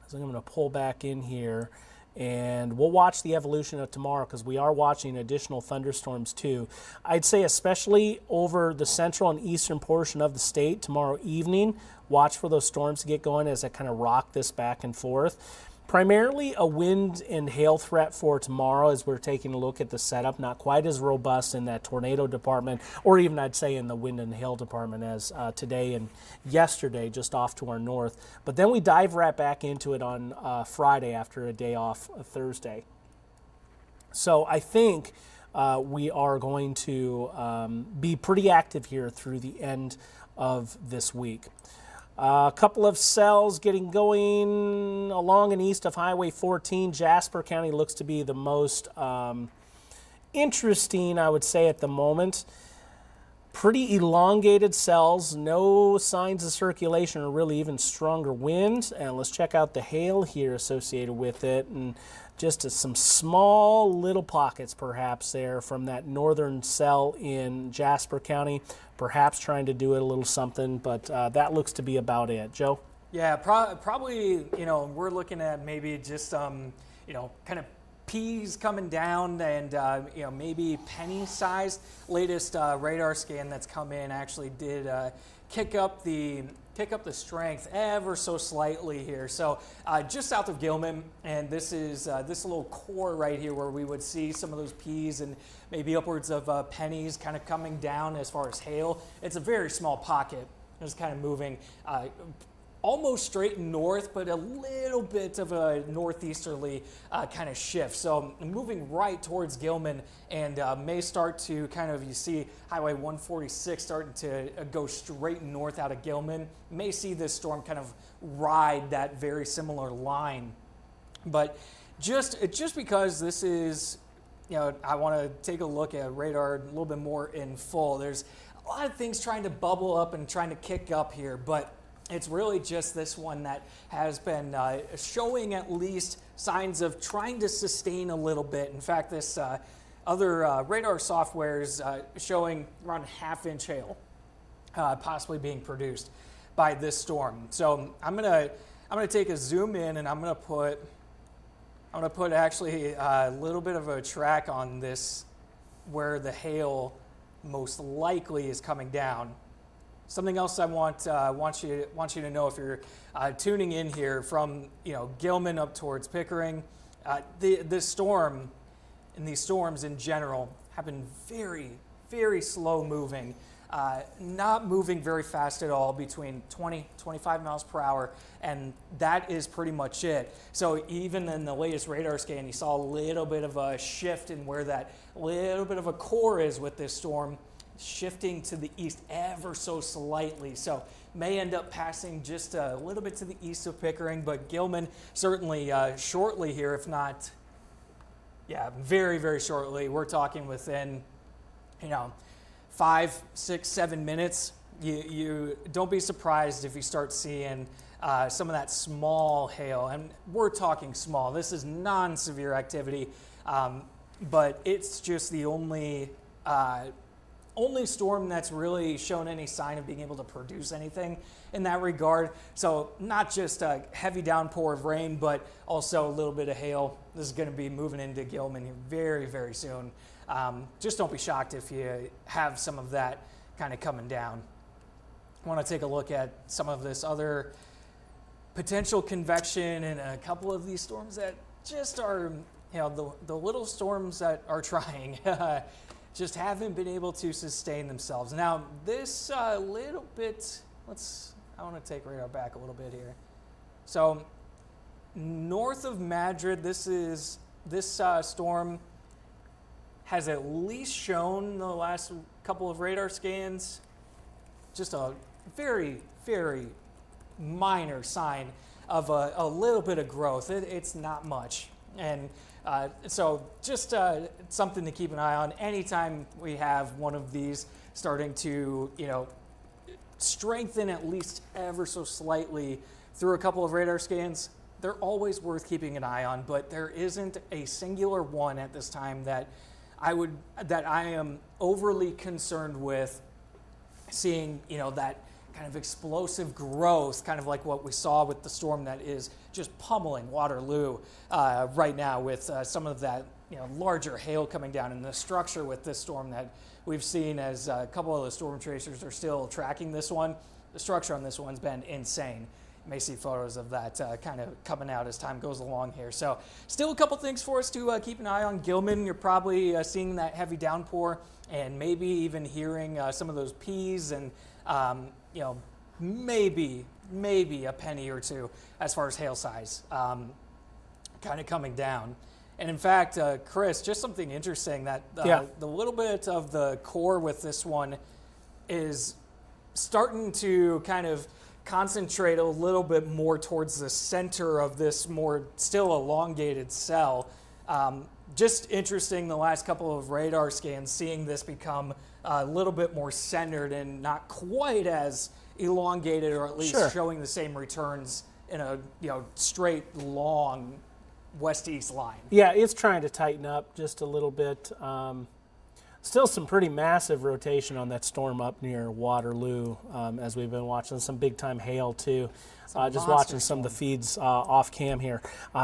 so I'm going to pull back in here, and we'll watch the evolution of tomorrow, because we are watching additional thunderstorms too. I'd say especially over the central and eastern portion of the state tomorrow evening, watch for those storms to get going as I kind of rock this back and forth. Primarily a wind and hail threat for tomorrow as we're taking a look at the setup. Not quite as robust in that tornado department, or even I'd say in the wind and hail department as today and yesterday, just off to our north. But then we dive right back into it on Friday after a day off Thursday. So I think we are going to be pretty active here through the end of this week. A couple of cells getting going along and east of Highway 14. Jasper County looks to be the most interesting, I would say, at the moment. Pretty elongated cells, no signs of circulation or really even stronger wind. And let's check out the hail here associated with it. And just some small little pockets perhaps there from that northern cell in Jasper County, perhaps trying to do it a little something, but that looks to be about it. Joe? Yeah, probably, we're looking at maybe just, kind of peas coming down and, maybe penny-sized. Latest radar scan that's come in actually did kick up the strength ever so slightly here. So just south of Gilman, and this is this little core right here where we would see some of those peas and maybe upwards of pennies kind of coming down as far as hail. It's a very small pocket. It's kind of moving almost straight north, but a little bit of a northeasterly kind of shift. So moving right towards Gilman and may start to kind of, you see Highway 146 starting to go straight north out of Gilman. May see this storm kind of ride that very similar line. But just because this is, I want to take a look at radar a little bit more in full. There's a lot of things trying to bubble up and trying to kick up here, but it's really just this one that has been showing at least signs of trying to sustain a little bit. In fact, this other radar software is showing around half-inch hail possibly being produced by this storm. So I'm gonna take a zoom in, and I'm gonna put actually a little bit of a track on this where the hail most likely is coming down. Something else I want you to know if you're tuning in here from Gilman up towards Pickering, this storm and these storms in general have been very, very slow moving, not moving very fast at all, between 20-25 miles per hour, and that is pretty much it. So even in the latest radar scan, you saw a little bit of a shift in where that little bit of a core is with this storm, shifting to the east ever so slightly. So may end up passing just a little bit to the east of Pickering, but Gilman certainly shortly here, if not, very, very shortly. We're talking within, 5, 6, 7 minutes. You don't be surprised if you start seeing some of that small hail, and we're talking small. This is non-severe activity, but it's just the only storm that's really shown any sign of being able to produce anything in that regard. So not just a heavy downpour of rain, but also a little bit of hail. This is going to be moving into Gilman here very, very soon. Just don't be shocked if you have some of that kind of coming down. I want to take a look at some of this other potential convection in a couple of these storms that just are, the little storms that are trying. Just haven't been able to sustain themselves. Now, this little bit, I want to take radar back a little bit here. So, north of Madrid, this storm has at least shown the last couple of radar scans just a very, very minor sign of a little bit of growth. It's not much. And so just something to keep an eye on. Anytime we have one of these starting to, strengthen at least ever so slightly through a couple of radar scans, they're always worth keeping an eye on. But there isn't a singular one at this time that I am overly concerned with seeing, that kind of explosive growth, kind of like what we saw with the storm that is just pummeling Waterloo right now, with some of that larger hail coming down, and the structure with this storm that we've seen, as a couple of the storm tracers are still tracking this one. The structure on this one's been insane. You may see photos of that kind of coming out as time goes along here. So still a couple things for us to keep an eye on. Gilman, you're probably seeing that heavy downpour, and maybe even hearing some of those peas, and maybe a penny or two as far as hail size kind of coming down. And in fact, Chris, just something interesting that the little bit of the core with this one is starting to kind of concentrate a little bit more towards the center of this more still elongated cell. Just interesting, the last couple of radar scans, seeing this become a little bit more centered and not quite as elongated, or at least showing the same returns in a straight long west-east line. Yeah, it's trying to tighten up just a little bit. Still some pretty massive rotation on that storm up near Waterloo, as we've been watching. Some big-time hail, too. Just watching some of the feeds off cam here.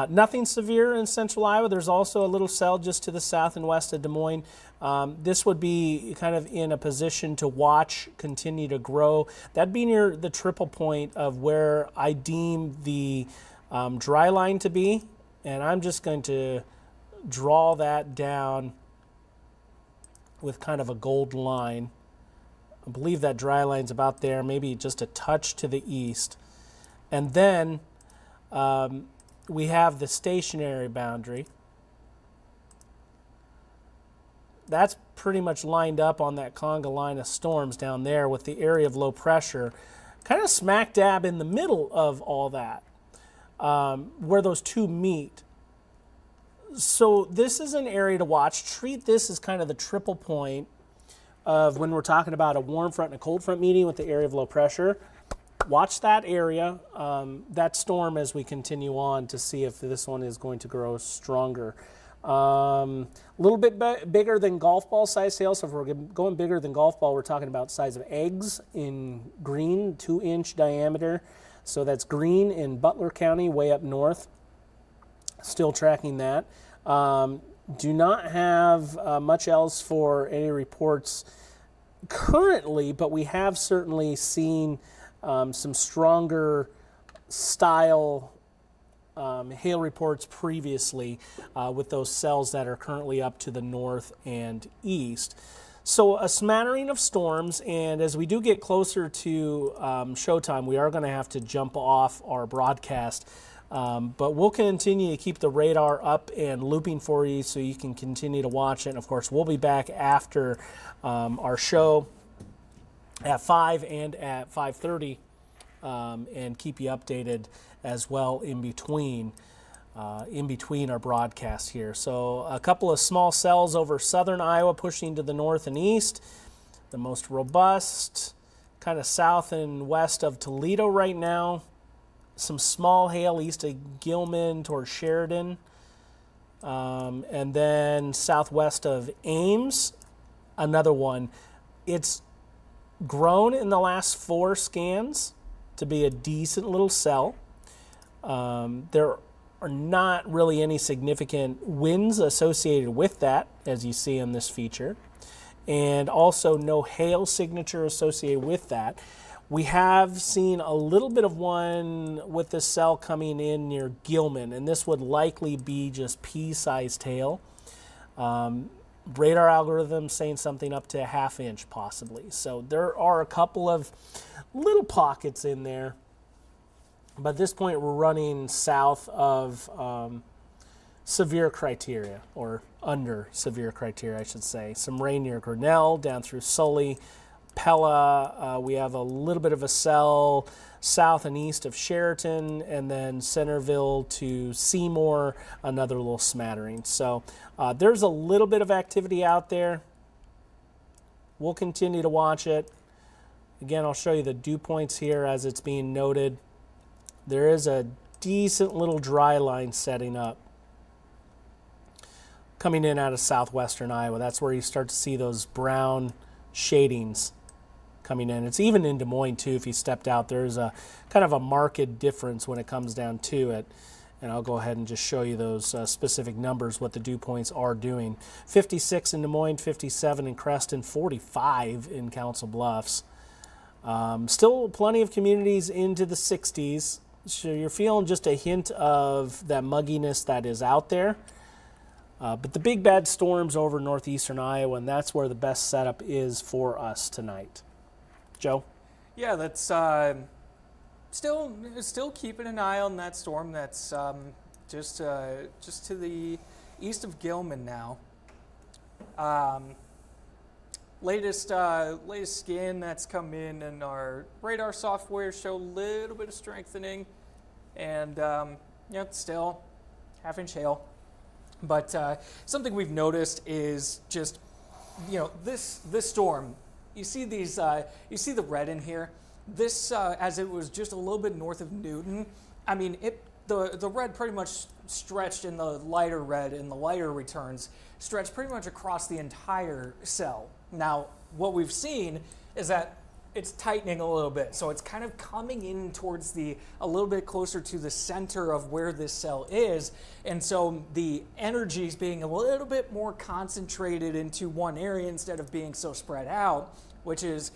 Nothing severe in central Iowa. There's also a little cell just to the south and west of Des Moines. This would be kind of in a position to watch continue to grow. That'd be near the triple point of where I deem the dry line to be. And I'm just going to draw that down with kind of a gold line. I believe that dry line's about there, maybe just a touch to the east. And then we have the stationary boundary. That's pretty much lined up on that conga line of storms down there with the area of low pressure, kind of smack dab in the middle of all that, where those two meet. So this is an area to watch. Treat this as kind of the triple point of when we're talking about a warm front and a cold front meeting with the area of low pressure. Watch that area, that storm as we continue on to see if this one is going to grow stronger. A little bit bigger than golf ball size hail. So if we're going bigger than golf ball, we're talking about size of eggs in green, 2-inch diameter. So that's green in Butler County, way up north. Still tracking that. Do not have much else for any reports currently, but we have certainly seen some stronger style hail reports previously with those cells that are currently up to the north and east. So a smattering of storms, and as we do get closer to showtime, we are going to have to jump off our broadcast. But we'll continue to keep the radar up and looping for you so you can continue to watch it. And of course, we'll be back after our show at 5 and at 5:30 and keep you updated as well in between our broadcast here. So a couple of small cells over southern Iowa pushing to the north and east. The most robust kind of south and west of Toledo right now. Some small hail east of Gilman towards Sheridan. And then southwest of Ames, another one. It's grown in the last 4 scans to be a decent little cell. There are not really any significant winds associated with that, as you see in this feature, and also no hail signature associated with that. We have seen a little bit of one with this cell coming in near Gilman, and this would likely be just pea-sized hail. Radar algorithm saying something up to a 1/2 inch possibly. So there are a couple of little pockets in there. But at this point, we're running south of severe criteria, or under severe criteria, I should say. Some rain near Grinnell, down through Sully, Pella. We have a little bit of a cell south and east of Sheraton, and then Centerville to Seymour, another little smattering. So there's a little bit of activity out there. We'll continue to watch it. Again, I'll show you the dew points here as it's being noted. There is a decent little dry line setting up coming in out of southwestern Iowa. That's where you start to see those brown shadings coming in. It's even in Des Moines too. If you stepped out, there's a kind of a marked difference when it comes down to it. And I'll go ahead and just show you those specific numbers, what the dew points are doing. 56 in Des Moines, 57 in Creston, 45 in Council Bluffs. Still plenty of communities into the 60s. So you're feeling just a hint of that mugginess that is out there. But the big bad storm's over northeastern Iowa, and that's where the best setup is for us tonight. Joe? Yeah, that's still keeping an eye on that storm. That's just to the east of Gilman now. Latest scan that's come in, and our radar software show a little bit of strengthening, and still 1/2 inch hail. But something we've noticed is just, this storm. You see these, you see the red in here. This, as it was just a little bit north of Newton. I mean, the red pretty much stretched in the lighter red and the lighter returns, stretched pretty much across the entire cell. Now, what we've seen is that it's tightening a little bit. So it's kind of coming in towards a little bit closer to the center of where this cell is. And so the energy is being a little bit more concentrated into one area instead of being so spread out, which is,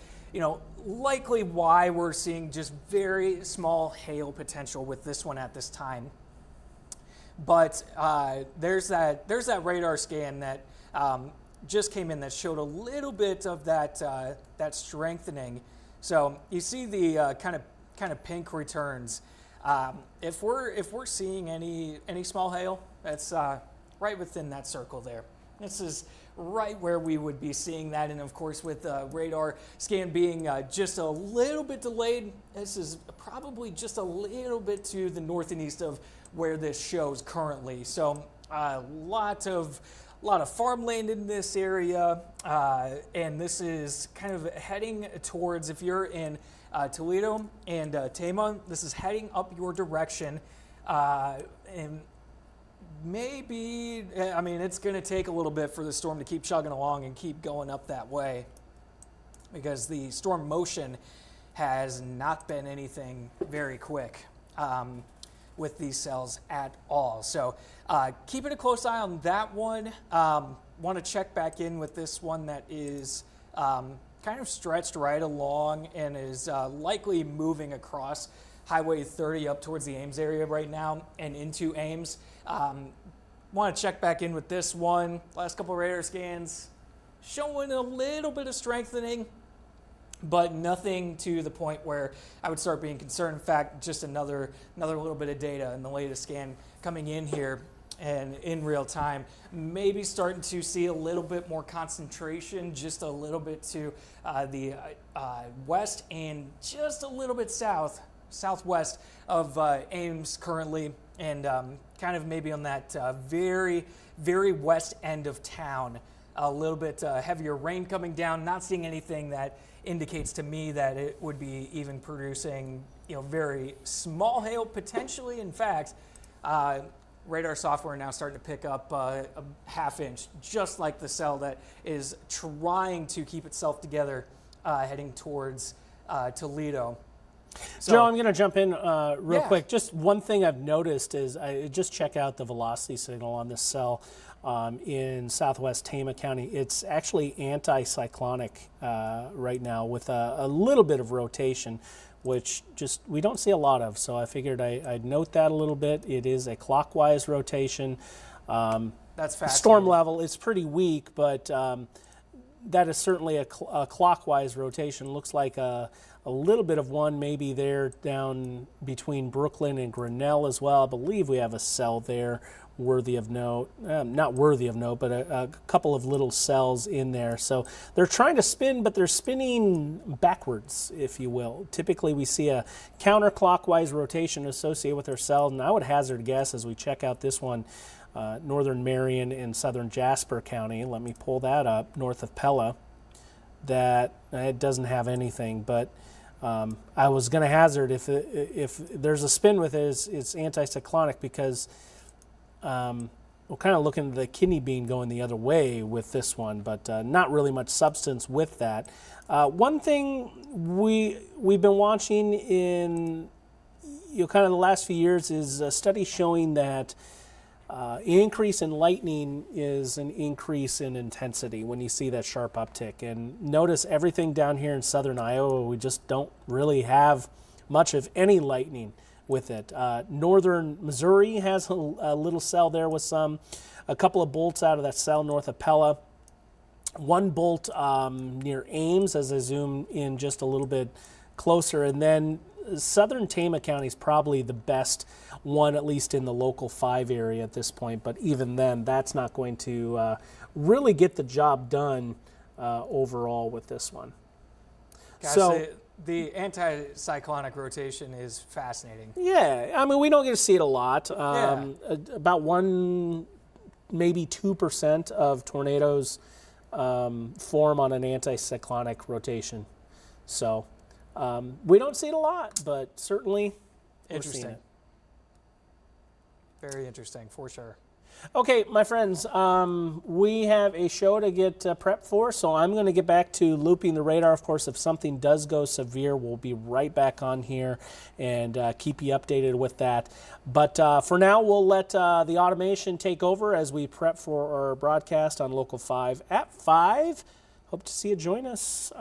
likely why we're seeing just very small hail potential with this one at this time. But there's that radar scan that just came in that showed a little bit of that strengthening. So you see the kind of pink returns. If we're seeing any small hail, that's right within that circle there. This is right where we would be seeing that, and of course with the radar scan being just a little bit delayed, this is probably just a little bit to the north and east of where this shows currently. So a lot of farmland in this area, and this is kind of heading towards, if you're in Toledo and Tama, this is heading up your direction, and maybe, it's going to take a little bit for the storm to keep chugging along and keep going up that way, because the storm motion has not been anything very quick with these cells at all. So keeping a close eye on that one. Want to check back in with this one that is kind of stretched right along and is likely moving across Highway 30 up towards the Ames area right now and into Ames. Want to check back in with this one. Last couple radar scans showing a little bit of strengthening, but nothing to the point where I would start being concerned. In fact, just another little bit of data in the latest scan coming in here and in real time, maybe starting to see a little bit more concentration, just a little bit to the west and just a little bit southwest of Ames currently, and kind of maybe on that very, very west end of town. A little bit heavier rain coming down, not seeing anything that indicates to me that it would be even producing, very small hail potentially. In fact, radar software now starting to pick up a half inch, just like the cell that is trying to keep itself together heading towards Toledo. So, Joe, I'm going to jump in real quick. Just one thing I've noticed is I just check out the velocity signal on this cell in southwest Tama County. It's actually anticyclonic right now with a little bit of rotation, which just we don't see a lot of. So I figured I'd note that a little bit. It is a clockwise rotation. That's fascinating. Storm level is pretty weak, but that is certainly a clockwise rotation. Looks like a little bit of one maybe there down between Brooklyn and Grinnell as well. I believe we have a cell there worthy of note. Not worthy of note, but a couple of little cells in there. So they're trying to spin, but they're spinning backwards, if you will. Typically we see a counterclockwise rotation associated with their cell, and I would hazard a guess as we check out this one, northern Marion and southern Jasper County. Let me pull that up, north of Pella, that it doesn't have anything, but I was going to hazard if there's a spin with it, it's anticyclonic, because we're kind of looking at the kidney bean going the other way with this one, but not really much substance with that. One thing we've been watching in kind of the last few years is a study showing that increase in lightning is an increase in intensity when you see that sharp uptick. And notice everything down here in southern Iowa, we just don't really have much of any lightning with it. Northern Missouri has a little cell there with a couple of bolts out of that cell north of Pella. One bolt near Ames as I zoom in just a little bit closer, and then southern Tama County is probably the best one, at least in the local 5 area at this point. But even then, that's not going to really get the job done overall with this one. So the anticyclonic rotation is fascinating. Yeah, we don't get to see it a lot. About 1, maybe 2% of tornadoes form on an anticyclonic rotation. So we don't see it a lot, but certainly we're seeing it. Very interesting, for sure. Okay, my friends, we have a show to get prepped for, so I'm going to get back to looping the radar. Of course, if something does go severe, we'll be right back on here and keep you updated with that. But for now, we'll let the automation take over as we prep for our broadcast on Local 5 at 5. Hope to see you join us.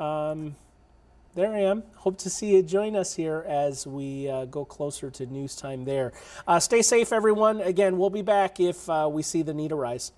There I am. Hope to see you join us here as we go closer to news time there. Stay safe, everyone. Again, we'll be back if we see the need arise.